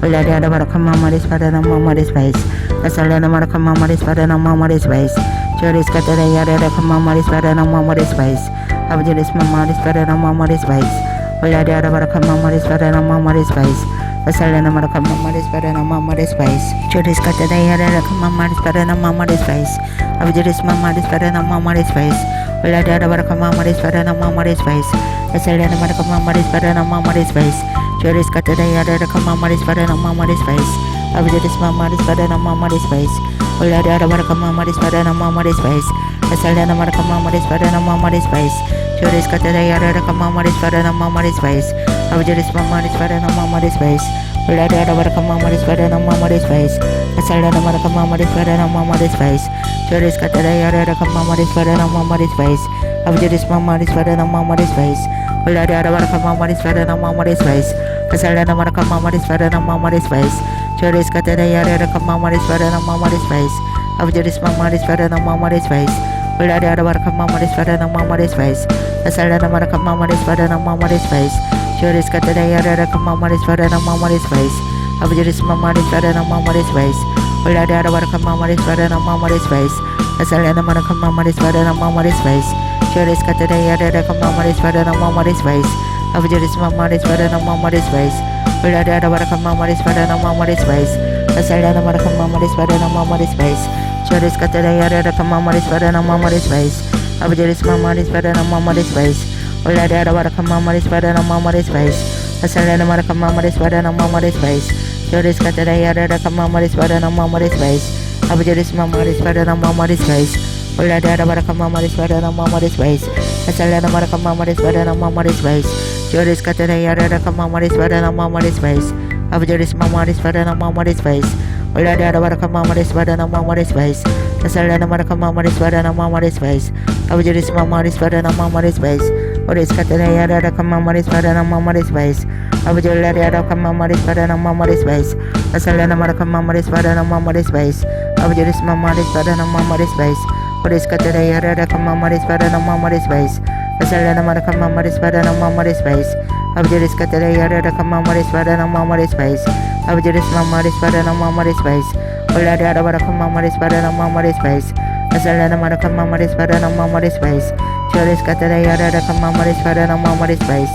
Ulada Barakama Maris Padana Mamoris Vice, Asalana Marakama Maris Padana Mamoris Vice, Juris Catana Yarakama Maris Padana Mamoris Vice, Abjuris Mamoris Padana Mamoris Vice, Ulada Barakama Maris Padana Mamoris Vice, Asalana Marakama Maris Padana Mamoris Vice, Juris Catana Yarakama Maris Padana Mamoris Vice, Abjuris Mamoris Padana Mamoris Vice, Ulada Barakama Maris Padana Mamoris Vice, Asalana Marakama Maris Padana Mamoris Vice, Juris Catana Yarakama Maris Padana Mamoris Vice, Abjuris Mamoris Padana Mamoris Vice, Ulada Barakama Maris Padana Mamoris Vice, Asalana Marakama Maris Padana Mamoris Vice, Juris Catana Yarakama Maris Padana Mamoris Vice, Abjuris Mamoris Padana Mamoris Vice, Ulariara Varamamari Sparana Mamari Spice, Asalana Marakamamari Sparana Mamari Spice, Juris Katarayara Kamamari Sparana Mamari Spice, Abjuris Mamari Sparana Mamari Spice, Ulariara Varakamamari Sparana Mamari Spice, Asalana Marakamamari Sparana Mamari Spice, Juris Katarayara Kamamari Sparana Mamari Spice, Abjuris Mamari Sparana Mamari Spice, Ulariara Varakamamari Sparana Mamari Spice, Asalana Marakamamari Sparana Mamari Spice, Juris Katarayara Kamamari Sparana Mamari Spice, Abjuris Mamari Sparana Mamari Spice, Ulariara Varakamamari Sparana Mamari Spice, Asalana Marakamamari Sparana Mamari Spice, Juris Katarayara Kamamari Sparana Mamari Spice, Abjuris Mamari Sparana Mamari Spice, Ulariara Varakamamari Sparana Mamari Spice, Asalana Marakamamari Sparana Mamari Spice, Juris Katarayara Kamamari Sparana Mamari Spice, Abjuris Mamari Sparana Mamari Spice, Ulariara Varakamamari Sparana Mamari Spice, Asalana Marakamamari Sparana Mamari Spice, Juris Katarayara Kamamari Sparana Mamari Spice, Abjuris Mamari Sparana Mamari Spice, Ulariara Varakamamari Sparana Mamari Spice, Asalana Marakamamari Sparana Mamari Spice, Juris Katarayara Kamamari Sparana Mamari Spice, Abjuris Mamari Sparana Mamari Spice, Ulariara Varakamamari Sparana Mamari Spice, Asalana Marakamamari Sparana Mamari Spice, Abjuris Mamari Sparana Mamari Spice, Juris Katarayara Kamamari Sparana Mamari Spice, Abjuris Kamamari Sparana Mamari Spice, Asalana Marakamamari Sparana Mamari Spice, Abjuris Mamari Sparana Mamari Spice, Juris Katarayara Kamamari Sparana Mamari Spice, Asalana Marakamamari Sparana Mamari Spice, Abjuris Katarayara Kamamari Sparana Mamari Spice, Abjuris Mamari Sparana Mamari Spice, Ulariara Varakamamari Sparana Mamari Spice, Asalana Marakamamari Sparana Mamari Spice, Juris Katarayara Kamamari Sparana Mamari Spice,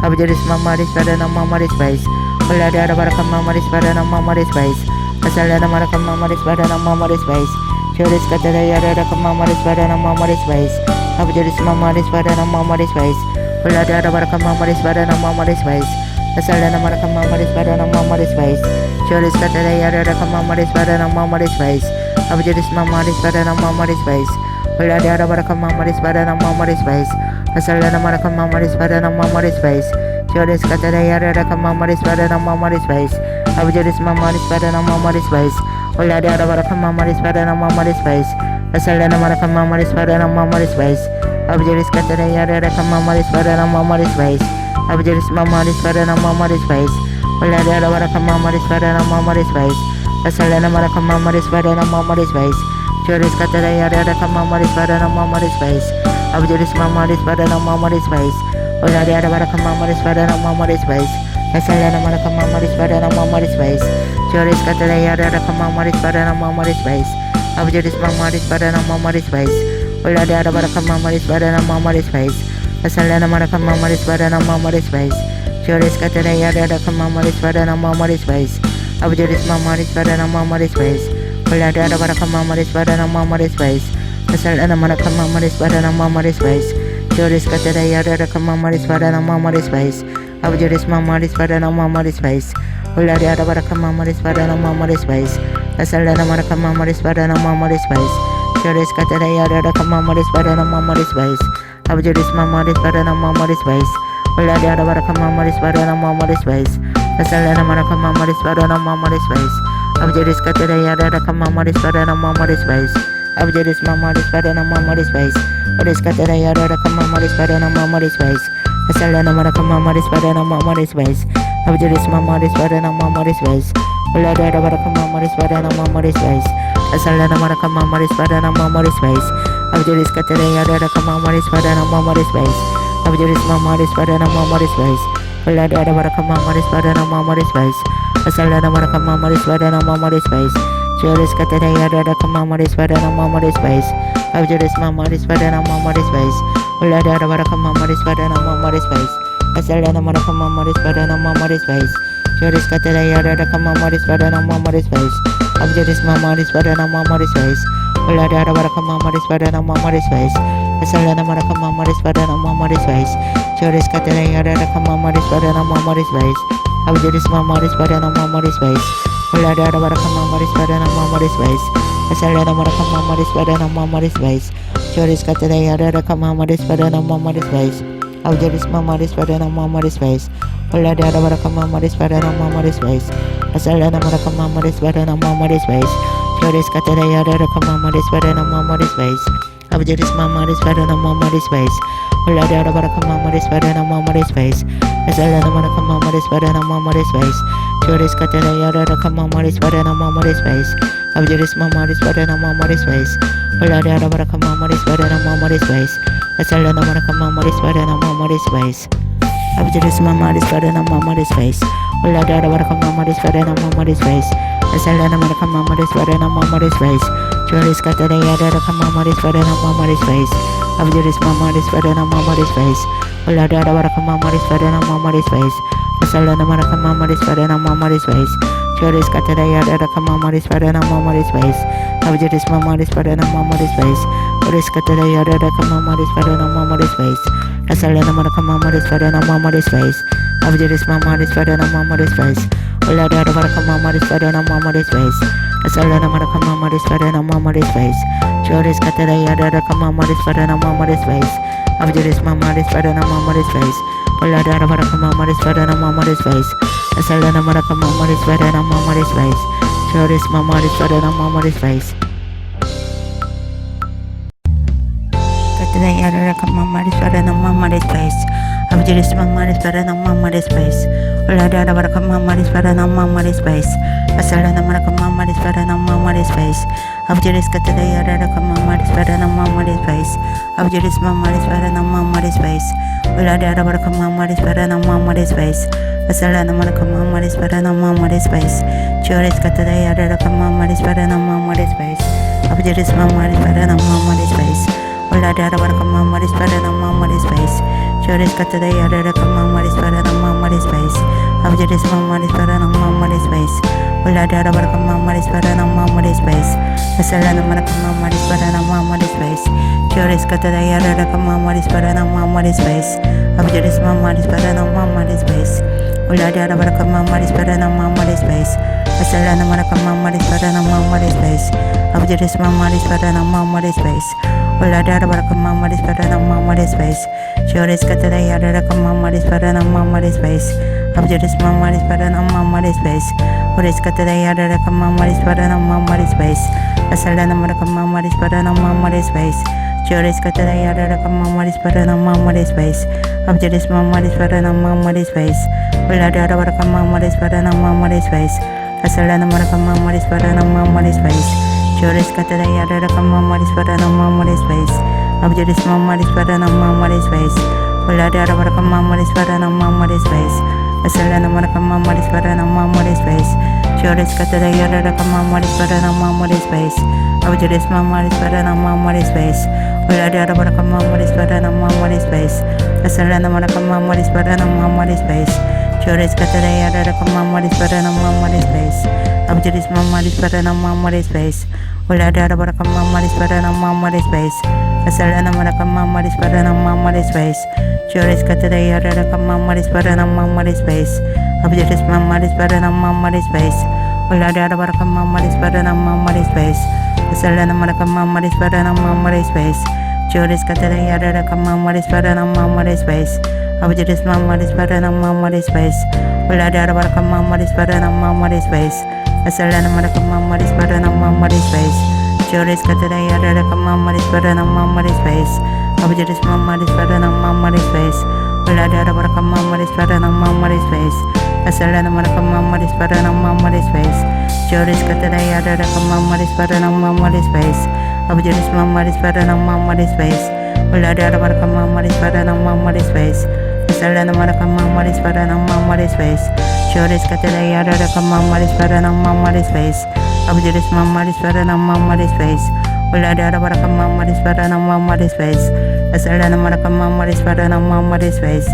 Abjuris Mamari Sparana Mamari Spice, Ulariara Varakamamari Sparana Mamari Spice, Asalana Marakamamari Sparana Mamari Spice, Juris Katarayara Kamamari Sparana Mamari Spice, Abjuris Mamari Sparana Mamari Spice, Ulariara Varakamamari Sparana Mamari Spice, Asalana Marakamamari Sparana Mamari Spice, Juris Katarayara Kamamari Sparana Mamari Spice, Abjuris Mamari Sparana Mamari Spice, Ulariara Varakamamari Sparana Mamari Spice, Asalana Marakamamari Sparana Mamari Spice, Juris Katarayara Kamamari Sparana Mamari Spice, Abjuris Mamari Sparana Mamari Spice, Ulariara Varakamamari Sparana Mamari Spice, Asalana Marakamamari Sparana Mamari Spice, Abjuris Katarayara Kamamari Sparana Mamari Spice, Abjuris Mamari Sparana Mamari Spice, Ulariara Varakamamari Sparana Mamari Spice, Asalana Marakamamari Sparana Mamari Spice, Juris Katarayara Kamamari Sparana Mamari Spice, Abjuris Mamari Sparana Mamari Spice, Ulariara Varakamamari Sparana Mamari Spice, Asalana Marakamamari Sparana Mamari Spice, Juris Katarayara Kamamari Sparana Mamari Spice, Abjuris Mamari Sparana Mamari Spice, Ulariara Varakamamari Sparana Mamari Spice, Asalana Marakamamari Sparana Mamari Spice, Juris Katarayara Kamamari Sparana Mamari Spice, Abjuris Mamari Sparana Mamari Spice, Ulariara Varakamamari Sparana Mamari Spice, Asalana Marakamamari Sparana Mamari Spice, Juris Katarayara Kamamari Sparana Mamari Spice, Abjuris Mamari Sparana Mamari Spice, Ulariara Varakamamari Sparana Mamari Spice, Asalana Marakamamari Sparana Mamari Spice, Juris Katarayara Kamamari Sparana Mamari Spice, Abjuris Mamari Sparana Mamari Spice, Ulariara Varakamamari Sparana Mamari Spice, Asalana Marakamamari Sparana Mamari Spice, Abjuris Katarayara Kamamari Sparana Mamari Spice, Abjuris Mamari Sparana Mamari Spice, Juris Katarayara Kamamari Sparana Mamari Spice, Asalana Marakamamari Sparana Mamari Spice, Abjuris Mamari Sparana Mamari Spice, Ulariara Varakamamari Sparana Mamari Spice, Asalana Marakamamari Sparana Mamari Spice, Abjuris Katarayara Kamamari Sparana Mamari Spice, Abjuris Mamari Sparana Mamari Spice, Ulariara Varakamamari Sparana Mamari Spice, Asalana Marakamamari Sparana Mamari Spice, Juris Katarayara Kamamari Sparana Mamari Spice, Abjuris Mamari Sparana Mamari Spice, Ulariara Varakamamari Sparana Mamari Spice, Asalana Marakamamari Sparana Mamari Spice, Juris Katarayara Kamamari Sparana Mamari Spice, Abjuris Mamari Sparana Mamari Spice, Ulariara Varakamamari Sparana Mamari Spice, Asalana Marakamamari Sparana Mamari Spice, Juris Katarayara Kamamari Sparana Mamari Spice, Abjuris Mamari Sparana Mamari Spice, Ulariara Varakamamari Sparana Mamari Spice, Asalana Marakamamari Sparana Mamari Spice, Juris Katarayara Kamamari Sparana Mamari Spice, Audiris mamaris pada nama mamaris face. Ulah dia ada barakam mamaris pada nama mamaris face. Asal ada barakam mamaris pada nama mamaris face. Joris kata dia ada barakam mamaris pada nama mamaris face. Audiris mamaris pada nama mamaris face. Ulah dia ada barakam mamaris pada nama mamaris face. Asal ada barakam mamaris pada nama mamaris face. Joris kata dia ada barakam mamaris pada nama mamaris face. Audiris mamaris pada nama mamaris face. Ulah dia ada barakam mamaris pada nama mamaris face. Asal ada barakam mamaris pada nama mamaris face. Abjadis mamaris pada nama mamaris face. Ulah dia ada barakam mamaris pada nama mamaris face. Asal ada barakam mamaris pada nama mamaris face. Joris kata dia ada barakam mamaris pada nama mamaris face. Abjadis mamaris pada nama mamaris face. Ulah dia ada barakam mamaris pada nama mamaris face. Asal ada barakam mamaris pada nama mamaris face. Joris kata dia ada barakam mamaris pada nama mamaris face. Abjadis mamaris pada nama mamaris face. Joris kata dia ada barakam mamaris pada nama mamaris face. Asal ada barakam mamaris pada nama mamaris face. Abjadis mamaris pada nama mamaris face. Ulah dia ada barakam mamaris pada nama mamaris face. Asal ada barakam mamaris pada nama mamaris face. Joris kata dia ada barakam mamaris pada nama mamaris face. Abjadis mamaris pada nama mamaris face. Ulah dia ada barakam mamaris pada nama mamaris face. Asal ada barakam mamaris pada nama mamaris face. Joris mamaris pada nama mamaris face. Kata ada barakam mamaris pada nama mamaris face. Abjadis mamaris pada nama mamaris face. Ulah dia ada barakam mamaris pada nama mamaris face. Asal ada barakam mamaris pada nama mamaris face. Abjadis kata dia ada barakam mamaris pada nama mamaris face. Abjadis mamaris pada nama mamaris face. Ulah dia ada barakam mamaris pada nama mamaris face. Asal ada barakam mamaris pada nama mamaris face. Joris kata dia ada barakam mamaris pada nama mamaris face. Abjadis mamaris pada nama mamaris face. Ulah dia ada barakam mamaris pada nama mamaris face. Joris kata dia ada barakam mamaris pada nama mamaris face. Abjadis mamaris pada nama mamaris face. Ulah dia ada barakam mamaris pada nama mamaris face. Asal ada barakam mamaris pada nama mamaris face. Joris kata dia ada barakam mamaris pada nama mamaris face. Abjadis mamaris pada nama mamaris face. Ulah dia ada barakam mamaris pada nama mamaris face. Asal ada barakam mamaris pada nama mamaris face. Abjadis mamaris pada nama mamaris face. Ulah dia ada barakam mamaris pada nama mamaris face. Joris kata dia ada barakam mamaris pada nama mamaris face. Abjadis mamaris pada nama mamaris face. Joris kata dia ada barakam mamaris pada nama mamaris face. Asal ada barakam mamaris pada nama mamaris face. Joris kata dia ada barakam mamaris pada nama mamaris face. Abjadis mamaris pada nama mamaris face. Ulah dia ada barakam mamaris pada nama mamaris face. Asal ada barakam mamaris pada nama mamaris face. Joris kata dia ada barakam mamaris pada nama mamaris face. Abjadis mamaris pada nama mamaris face. Ulah dia ada barakam mamaris pada nama mamaris face. Asal ada barakam mamaris pada nama mamaris face. Joris kata dia ada barakam mamaris pada nama mamaris face. Abjadis mamaris pada nama mamaris face. Ulah dia ada barakam mamaris pada nama mamaris face. Asal ada barakam mamaris pada nama mamaris face. Joris kata dia ada barakam mamaris pada nama mamaris face. Abjadis mamaris pada nama mamaris face. Ulah dia ada barakam mamaris pada nama mamaris face. Asal ada barakam mamaris pada nama mamaris face. Joris kata dia ada barakam mamaris pada nama mamaris face. Abjadis mamaris pada nama mamaris face. Ulah dia ada barakam mamaris pada nama mamaris face. Asal ada barakam mamaris pada nama mamaris face. Joris kata dia ada barakam mamaris pada nama mamaris face. Abjadis mamaris pada nama mamaris face. Ulah dia ada barakam mamaris pada nama mamaris face. Asal ada barakam mamaris pada nama mamaris face. Joris kata dia ada barakam mamaris pada nama mamaris face. Abjadis mamaris pada nama mamaris face. Ulah dia ada barakam mamaris pada nama mamaris face. Asal ada barakam mamaris pada nama mamaris face. Joris kata dia ada barakam mamaris pada nama mamaris face. Abjadis mamaris pada nama mamaris face. Ulah dia ada barakam mamaris pada nama mamaris face. Asal ada barakam mamaris pada nama mamaris face. Joris kata dia ada barakam mamaris pada nama mamaris face. Abjadis mamaris pada nama mamaris face. Ulah dia ada barakam mamaris pada nama mamaris face. Asal ada barakam mamaris pada nama mamaris face.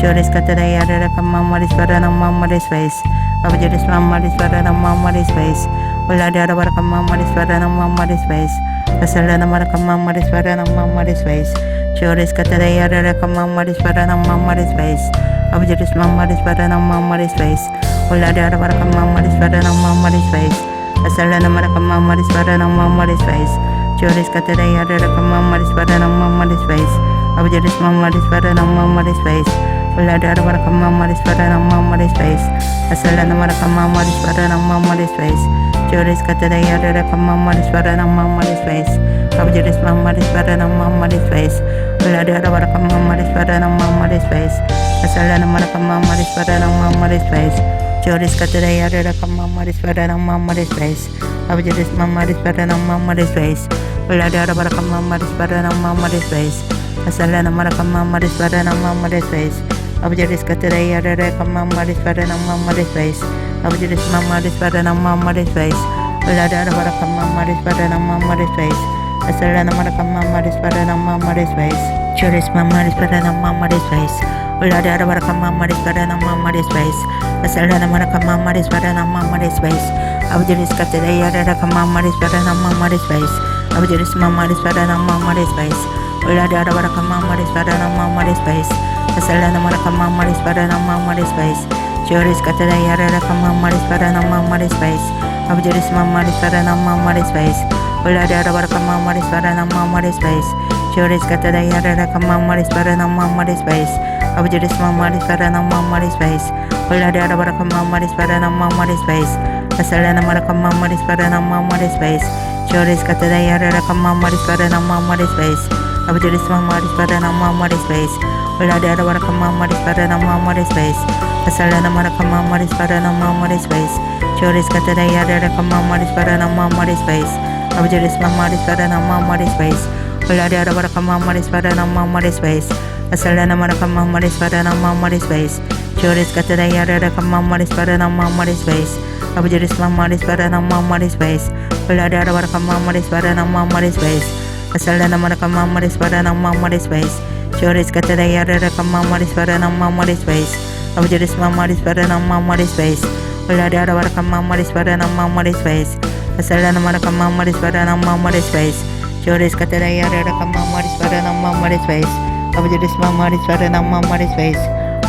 Joris kata dia ada barakam mamaris pada nama mamaris face. Abjadis mamaris pada nama mamaris face. Ulah dia ada barakam mamaris pada nama mamaris face. Asal ada barakam mamaris pada nama mamaris face. Joris kata dia ada barakam mamaris pada nama mamaris face. Abjadis mamaris pada nama mamaris face. Ulah dia ada barakam mamaris pada nama mamaris face. Asal ada barakam mamaris pada nama mamaris face. Joris kata dia ada barakam mamaris pada nama mamaris face. Abu Jelis Mama Dispara Mama Space. Ulla Dara Baraka Mama Dispara Mama Space. Asalana Maraka Mama Dispara Mama Space. Joris Katara Yara Mama Dispara Mama Space. Abu Jelis Mama Dispara Mama Space. Ulla Dara Baraka Mama Dispara Mama Space. Asalana Maraka Mama Dispara Mama Space. Joris Katara Yara Mama Dispara Mama Space. Abu Jelis Mama Dispara Mama Space. Ulla Dara Baraka Mama Dispara Mama Space. Asalana Maraka Mama Dispara Mama Space. Abu Jelis Katara Yara Mama Dispara Mama Space. Abu Jelis Mama Dispara Mama Space. Ulla Dara Baraka Mama Dispara Mama Space. Asalana Maraka Mama Dispara Mama Space. Joris Mama Dispara Mama Space. Ulla Dara Baraka Mama Dispara Mama Space. Asalana Maraka Mama Dispara Mama Space. Abu Jelis Katara Yara Mama Dispara Mama Space. Abu Jelis Mama Dispara Mama Space. Ulla Dara Baraka Mama Dispara Mama Space. Asalana Maraka Mama Dispara Mama Space. Joris Katara Yara Mama Dispara Mama Space. Abu Jelis Mama Dispara Mama Space. Ulla Dara Baraka Mama Dispara Mama Space. Joris Katara Yara Mama Dispara Mama Space. Abu Jelis Mama Dispara Mama Space. Ulla Dara Baraka Mama Dispara Mama Space. Asalana Maraka Mama Dispara Mama Space. Joris Katara Yara Mama Dispara Mama Space. Abu Jelis Mama Dispara Mama Space. Ulla Dara Baraka Mama Dispara Mama Space. Asalana Maraka Mama Dispara Mama Space. Joris Katara Yara Mama Dispara Mama Space. Abu Jelis Mama Dispara Mama Space. Ulla Dara Baraka Mama Dispara Mama Space. Asalana Maraka Mama Dispara Mama Space. Joris Katara Yara Mama Dispara Mama Space. Abu Jelis Mama Dispara Mama Space. Ulla Dara Baraka Mama Dispara Mama Space. Asalana Maraka Mama Dispara Mama Space. Joris Katara Yara Mama Dispara Mama Space. Abu Jelis Mama Dispara Mama Space. Ulla Dara Baraka Mama Dispara Mama Space. Asalana Maraka Mama Dispara Mama Space. Joris Katara Yara Mama Dispara Mama Space. Abu Jelis Mama Dispara Mama Space.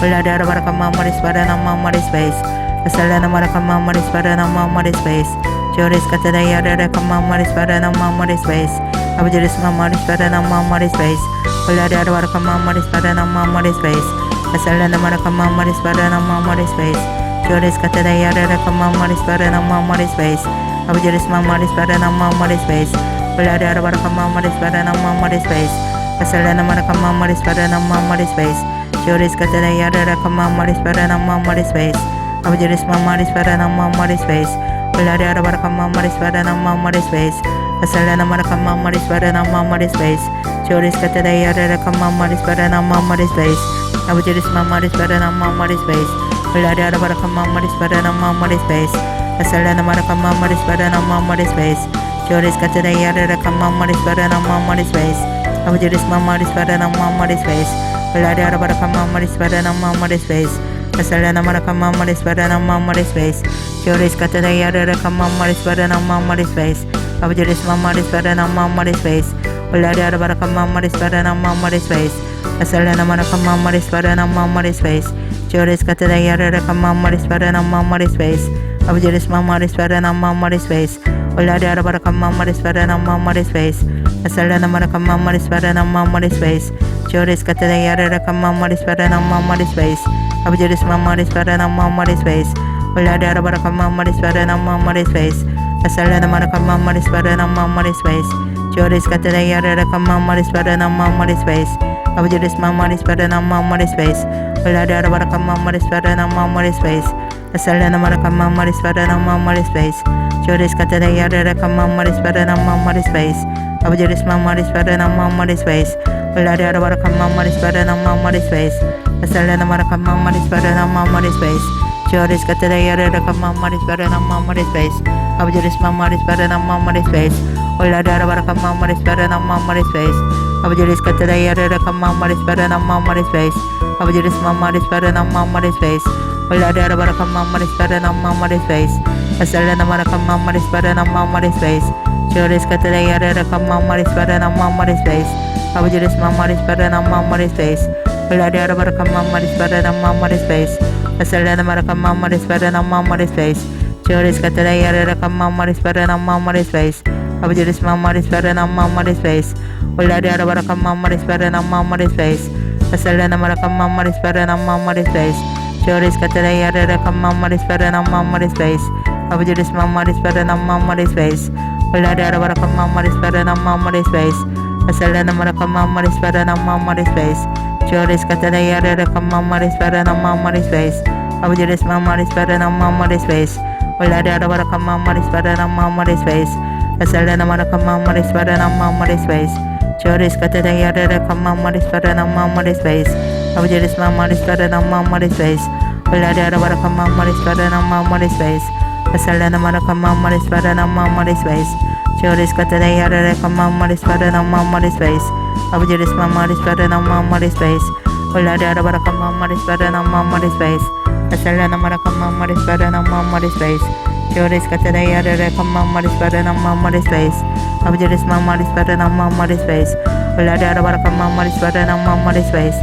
Ulla Dara Baraka Mama Dispara Mama Space. Asalana Maraka Mama Dispara Mama Space. Joris Katara Yara Mama Dispara Mama Space. Abu Jelis Mama Dispara Mama Space. Ulla Dara Baraka Mama Dispara Mama Space. Asalana Maraka Mama Dispara Mama Space. Joris Katara Yara Mama Dispara Mama Space. Abu Jelis Mama Dispara Mama Space. Ulla Dara Baraka Mama Dispara Mama Space. Asalana Maraka Mama Dispara Mama Space. Joris Katara Yara Mama Dispara Mama Space. Abu Jelis Mama Dispara Mama Space. Ulla Dara Baraka Mama Dispara Mama Space. Asalana Maraka Mama Dispara Mama Space. Joris Katara Yara Mama Dispara Mama Space. Abu Jelis Mama Dispara Mama Space. Ulla Dara Baraka Mama Dispara Mama Space. Asalana Maraka Mama Dispara Mama Space. Joris Katara Yara Mama Dispara Mama Space. Abu Jelis Mama Dispara Mama Space. Ulla Dara Baraka Mama Dispara Mama Space. Asalana Maraka Mama Dispara Mama Space. Joris Katara Yara Mama Dispara Mama Space. Abu Jelis Mama Dispara Mama Space. Ulla Dara Baraka Mama Dispara Mama Space. Asalana Maraka Mama Dispara Mama Space. Joris Katara Yara Mama Dispara Mama Space. Abu Jelis Mama Dispara Mama Space. Ulla Dara Baraka Mama Dispara Mama Space. Asalana Maraka Mama Dispara Mama Space. Joris Katara Yara Mama Dispara Mama Space. Abu Jelis Mama Dispara Mama Space. Ulla Dara Baraka Mama Dispara Mama Space. Asalana Maraka Mama Dispara Mama Space. Joris Katara Yara Mama Dispara Mama Space. Abu Jelis Mama Dispara Mama Space. Ulla Dara Baraka Mama Dispara Mama Space. Asalana Maraka Mama Dispara Mama Space. Joris Katara Yara Mama Dispara Mama Space. Abu Jelis Mama Dispara Mama Space. Ulla Dara Baraka Mama Dispara Mama Space. Asalana Maraka Mama Dispara Mama Space. Joris Katara Yara Mama Dispara Mama Space. Abu Jelis Mama Dispara Mama Space. Ulla Dara Baraka Mama Dispara Mama Space. Abu Jelis Katara Yara Mama Dispara Mama Space. Abu Jelis Mama Dispara Mama Space. Ulla Dara Baraka Mama Dispara Mama Space. Asalana Maraka Mama Dispara Mama Space. Joris Katara Yara Mama Dispara Mama Space. Abu Jelis Mama Dispara Mama Space. Ulla Dara Baraka Mama Dispara Mama Space. Asalana Maraka Mama Dispara Mama Space. Joris Katara Yara Mama Dispara Mama Space. Abjadis Mamma Spada Mamma Space, Ulada Baraka Mamma Spada Mamma Space, Asalana Maraka Mamma Spada Mamma Space, Joris Cataya Mamma Spada Mamma Space, Abjadis Mamma Spada Mamma Space, Ulada Baraka Mamma Spada Mamma Space, Asalana Maraka Mamma Spada Mamma Space, Joris Cataya Mamma Spada Mamma Space, Abjadis Mamma Spada Mamma Space, Ulada Baraka Mamma Spada Mamma Space, Asalana Maraka Mamma Spada Mamma Space, Joris Cataya Mamma Spada Mamma Space, Abjadis Mamma Spada Mamma Space, Ulada Baraka Mamma Spada Mamma Space, Asalana Maraka Mamma Spada Mamma Space, Joris Cataya Mamma Spada Mamma Space, Abjadis Mamma Spada Mamma Space, Ulada Baraka Mamma Spada Mamma Space, Asalana Maraka Mamma Spada Mamma Space, Joris Cataya Mamma Spada Mamma Space, Abjadis Mamma Spada Mamma Space, Ulada Baraka Mamma Spada Mamma Space,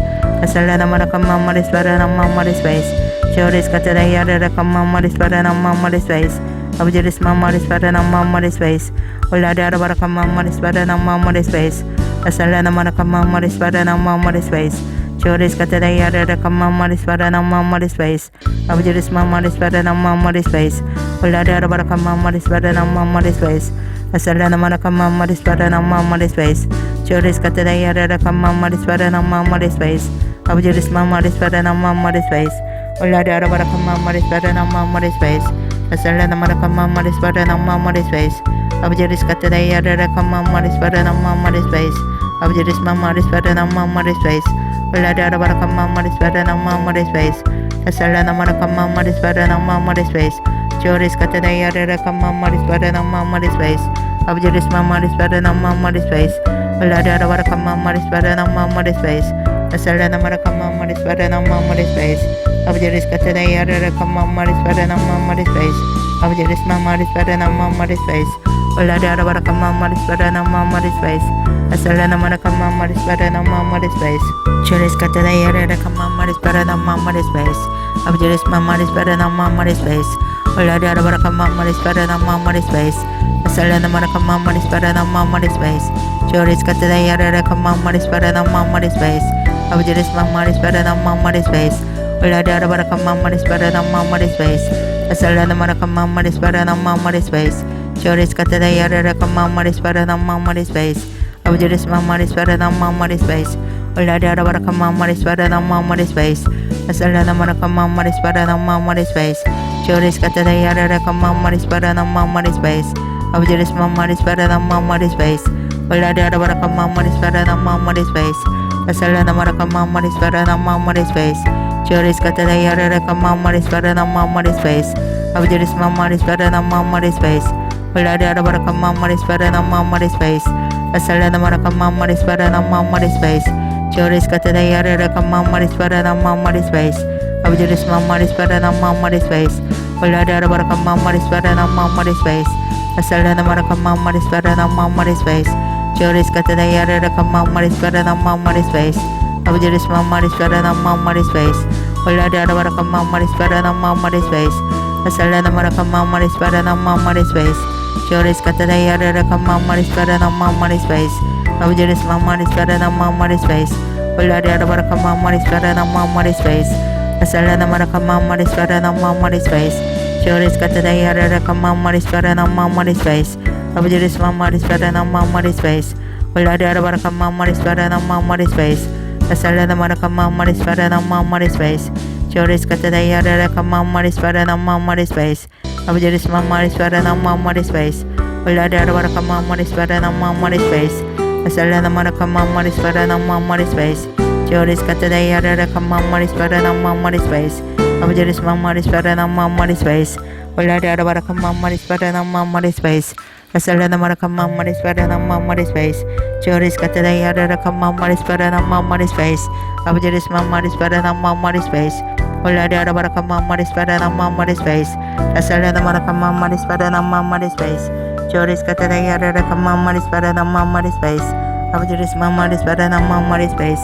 Asalana Maraka Mamma Spada Mamma Space, Joris Cataya Mamma Spada Mamma Space, Abjadis Mamma Spada Mamma Space, Ulada Baraka Mamma Spada Mamma Space, Asalana Maraka Mamma Spada Mamma Space, Joris Cataya Mamma Spada Mamma Space, Abjadis Mamma Spada Mamma Space, Ulada Baraka Mamma Spada Mamma Space, Asalana Maraka Mamma Spada Mamma Space, Joris Cataya Mamma Spada Mamma Space, Abjadis Mamma Spada Mamma Space, Ulada Baraka Mamma Spada Mamma Space, Asalana Maraka Mamma Spada Mamma Space, Abjadis Cataya Mamma Spada Mamma Space, Abjadis Mamma Spada Mamma Space, Ulada Baraka Mamma Spada Mamma Space, Asalana Maraka Mamma Spada Mamma Space, Joris Cataya Mamma Spada Mamma Space, Abjadis Mamma Spada Mamma Space, Ulada Baraka Mamma Spada Mamma Space, Asalana Maraka Mamma Spada Mamma Space, Abjadis Cataya Mamma Spada Mamma Space, Abjadis Mamma Spada Mamma Space, Ulada Baraka Mamma Spada Mamma Space, Asalana Maraka Mamma Spada Mamma Space, Joris Cataya Mamma Spada Mamma Space, Abjadis Mamma Spada Mamma Space, Ulada Baraka Mamma Spada Mamma Space, Asalana Maraka Mamma Spada Mamma Space, Joris Cataya Mamma Spada Mamma Space, Abjadis Mamma Spada Mamma Space, Ulada Baraka Mamma Spada Mamma Space, Asalana Maraka Mamma Spada Mamma Space, Joris Cataya Mamma Spada Mamma Space, Abjadis Mamma Spada Mamma Space, Ulada Baraka Mamma Spada Mamma Space, Asalana Maraka Mamma Spada Mamma Space, Joris Cataya Mamma Spada Mamma Space, Abjadis Mamma Spada Mamma Space, Ulada Baraka Mamma Spada Mamma Space, Asalana Maraka Mamma Spada Mamma Space, Joris Cataya Mamma Spada Mamma Space, Abjadis Mamma Spada Mamma Space, Ulada Baraka Mamma Spada Mamma Space, Asalana Maraka Mamma Spada Mamma Space, Joris Cataya Mamma Spada Mamma Space, Abjadis Mamma Spada Mamma Space, Ulada Baraka Mamma Spada Mamma Space, Asalana Maraka Mamma Spada Mamma Space, Joris Cataya Mamma Spada Mamma Space, Abjadis Mamma Spada Mamma Space, Ulada Baraka Mamma Spada Mamma Space, Asalana Maraka Mamma Spada Mamma Space, Joris Cataya Mamma Spada Mamma Space, Abjadis Mamma Spada Mamma Space, Ulada Baraka Mamma Spada Mamma Space, Asalana Maraka Mamma Spada Mamma Space, Joris Cataya Mamma Spada Mamma Space, Abjadis Mamma Spada Mamma Space, Ulada Baraka Mamma Spada Mamma Space, Asalana Maraka Mamma Spada Mamma Space, Joris Cataya Mamma Spada Mamma Space, Abjadis Mamma Spada Mamma Space, Ulada Baraka Mamma Spada Mamma Space, Asalana Maraka Mamma Spada Mamma Space, Joris Cataya Mamma Spada Mamma Space, Abjadis Mamma Spada Mamma Space, Ulada Baraka Mamma Spada Mamma Space, Asalana Maraka Mamma Spada Mamma Space, Joris Cataya Mamma Spada Mamma Space, Abjadis Mamma Spada Mamma Space, Ulada Baraka Mamma Spada Mamma Space, Asalana Maraka Mamma Spada Mamma Space, Joris Cataya Mamma Spada Mamma Space, Abjadis Mamma Spada Mamma Space,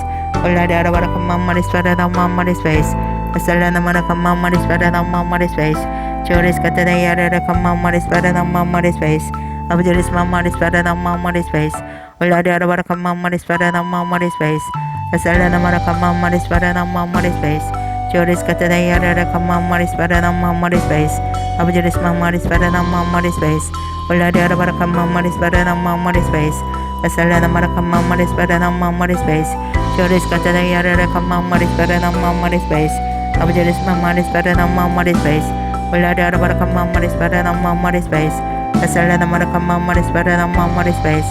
Ulada Baraka Mamma Spada Mamma Space, Asalana Maraka Mamma Spada Mamma Space, Joris Cataya Mamma Spada Mamma Space, abu jadi mama dispara nama mama di space ulah di ada baraka mama dispara nama mama di space asala nama raka mama dispara nama mama di space joris kata dai ada mama dispara nama mama di space abu jadi mama dispara nama mama di space ulah di ada baraka mama dispara nama mama di space asala nama raka mama dispara nama mama di space joris kata dai ada mama dispara nama mama di space abu jadi mama dispara nama mama di space ulah di ada baraka mama dispara nama mama di space asala nama raka mama dispara nama mama di space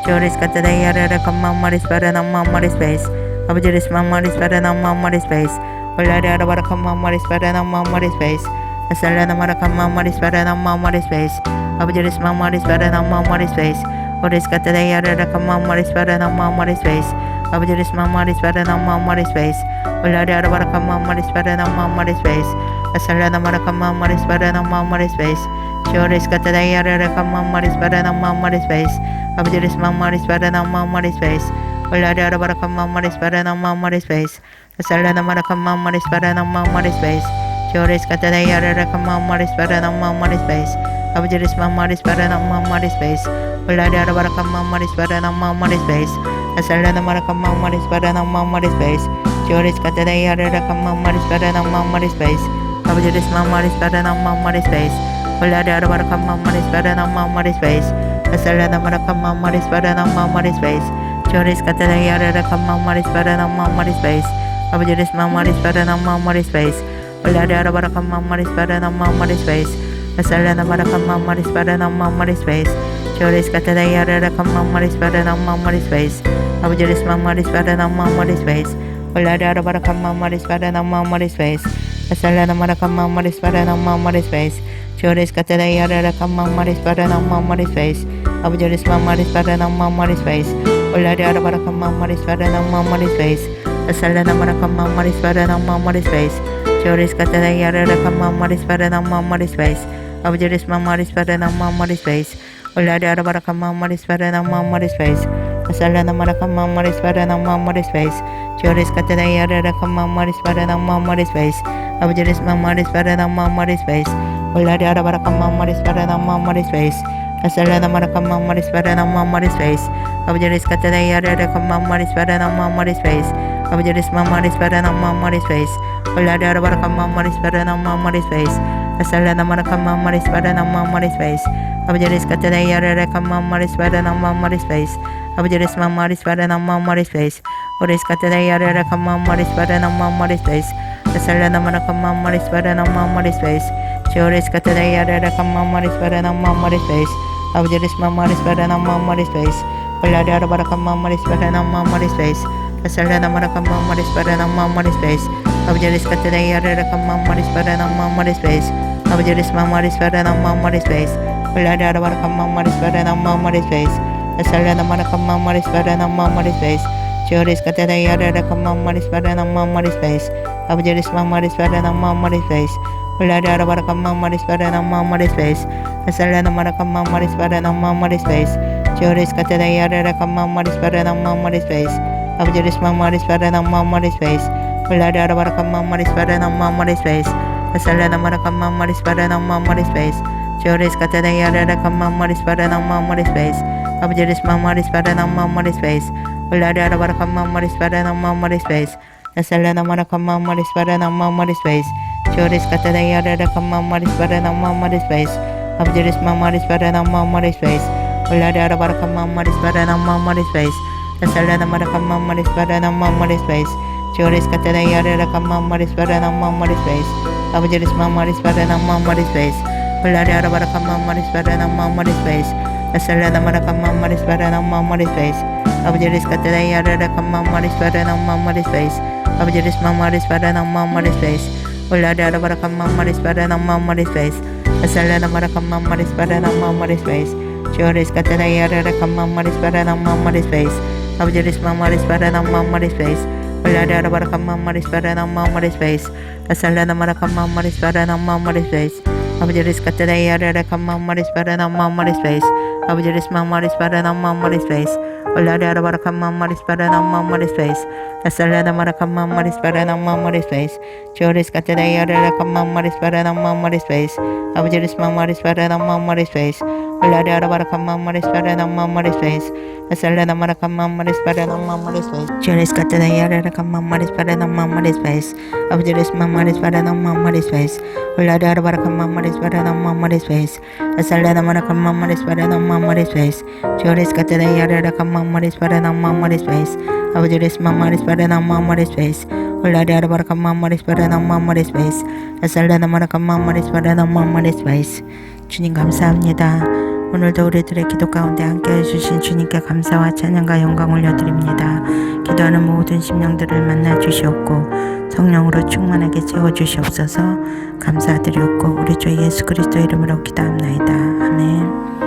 joris kata dai ada mama dispara nama mama di space abu jadi mama dispara nama mama di space ulah di ada baraka mama dispara nama mama di space asala nama raka mama dispara nama mama di space abu jadi mama dispara nama mama di space joris kata dai ada mama dispara nama mama di space abu jadi mama dispara nama mama di space ulah di ada baraka mama dispara nama mama di space asala nama raka mama dispara nama mama di space joris kata dai ada mama dispara nama mama di space abu jadi mama dispara nama mama di space ulah di ada baraka mama dispara nama mama di space asala nama raka mama dispara nama mama di space joris kata dai ada mama dispara nama mama di space abu jadi mama dispara nama mama di space ulah di ada baraka mama dispara nama mama di space asala nama raka mama dispara nama mama di space joris kata dai ada mama dispara nama mama di space abu jadi mama dispara nama mama di space ulah di ada baraka mama dispara nama mama di space asala nama raka mama dispara nama mama di space joris kata dai ada mama dispara nama mama di space abu jadi mama dispara nama mama di space ulah di ada baraka mama dispara nama mama di space asala nama raka mama dispara nama mama di space joris kata dai ada mama dispara nama mama di space abu jadi mama dispara nama mama di space ulah di ada baraka mama dispara nama mama di space asala nama raka mama dispara nama mama di space joris kata dai ada mama dispara nama mama di space abu jadi mama dispara nama mama di space ulah di ada baraka mama dispara nama mama di space asala nama raka mama dispara nama mama di space joris kata dai ada mama dispara nama mama di space abu jadi mama dispara nama mama di space ulah di ada baraka mama dispara nama mama di space asala nama raka mama dispara nama mama di space joris kata dai ada mama dispara nama mama di space abu jadi mama dispara nama mama di space ulah di ada baraka mama dispara nama mama di space asala nama raka mama dispara nama mama di space abu jadi kata dai ada mama dispara nama mama di space abu jadi mama dispara nama mama di space ulah di ada baraka mama dispara nama mama di space asala nama raka mama dispara nama mama di space abu jadi kata dai ada mama dispara nama mama di space abu jadi mama dispara nama mama di space joris kata dai ada mama dispara nama mama di space asala nama raka mama dispara nama mama di space joris kata dai ada mama dispara nama mama di space abu jadi mama dispara nama mama di space ulah di ada baraka mama dispara nama mama di space asala nama raka mama dispara nama mama di space abu jadi kata dai ada mama dispara nama mama di space abu jadi mama dispara nama mama di space ulah di ada baraka mama dispara nama mama di space asala nama raka mama dispara nama mama di space joris kata dai ada mama dispara nama mama di space abu jadi mama dispara nama mama di space ulah di ada baraka mama dispara nama mama di space asala nama raka mama dispara nama mama di space joris kata dai ada mama dispara nama mama di space abu jadi mama dispara nama mama di space ulah di ada baraka mama dispara nama mama di space asala nama raka mama dispara nama mama di space joris kata dai ada mama dispara nama mama di space abu jadi mama dispara nama mama di space ulah di ada baraka mama dispara nama mama di space asala nama raka mama dispara nama mama di space joris kata dai ada mama dispara nama mama di space abu jadi mama dispara nama mama di space ulah di ada baraka mama dispara nama mama di space asala nama raka mama dispara nama mama di space joris kata dai ada mama dispara nama mama di space abu jadi mama dispara nama mama di space ulah di ada baraka mama dispara nama mama di space asala nama raka mama dispara nama mama di space abu jadi kata dai ada mama dispara nama mama di space abu jadi mama dispara nama mama di space ulah di ada baraka mama dispara nama mama di space asala nama raka mama dispara nama mama di space joris kata dai ada mama dispara nama mama di space abu jadi mama dispara nama mama di space ulah di ada baraka mama dispara nama mama di space asala nama raka mama dispara nama mama di space abu jadi kata dai ada mama dispara nama mama di space abu jadi mama dispara nama mama di space ulah di ada baraka mama dispara nama mama di space asala nama raka mama dispara nama mama di space joris kata dai ada mama dispara nama mama di space abu jadi mama dispara nama mama di space Olariara Barakama Maris Paranama Maris Face, Asalana Marakama Maris Paranama Maris Face, Juris Catayara Kama Maris Paranama Maris Face, Abjuris Mamaris Paranama Maris Face, Olariara Barakama Maris Paranama Maris Face, Asalana Marakama Maris Paranama Maris Face, Juris Catayara Kama Maris Paranama Maris Face, Abjuris Mamaris Paranama Maris Face, Olariara Barakama Maris Paranama Maris Face, Asalana Marakama Maris Paranama Maris Face. 주님 감사합니다. 오늘도 우리들의 기도 가운데 함께 해주신 주님께 감사와 찬양과 영광 올려드립니다. 기도하는 모든 심령들을 만나 주시옵고 성령으로 충만하게 채워주시옵소서. 감사드리옵고 우리 주 예수 그리스도 이름으로 기도합나이다. 아멘.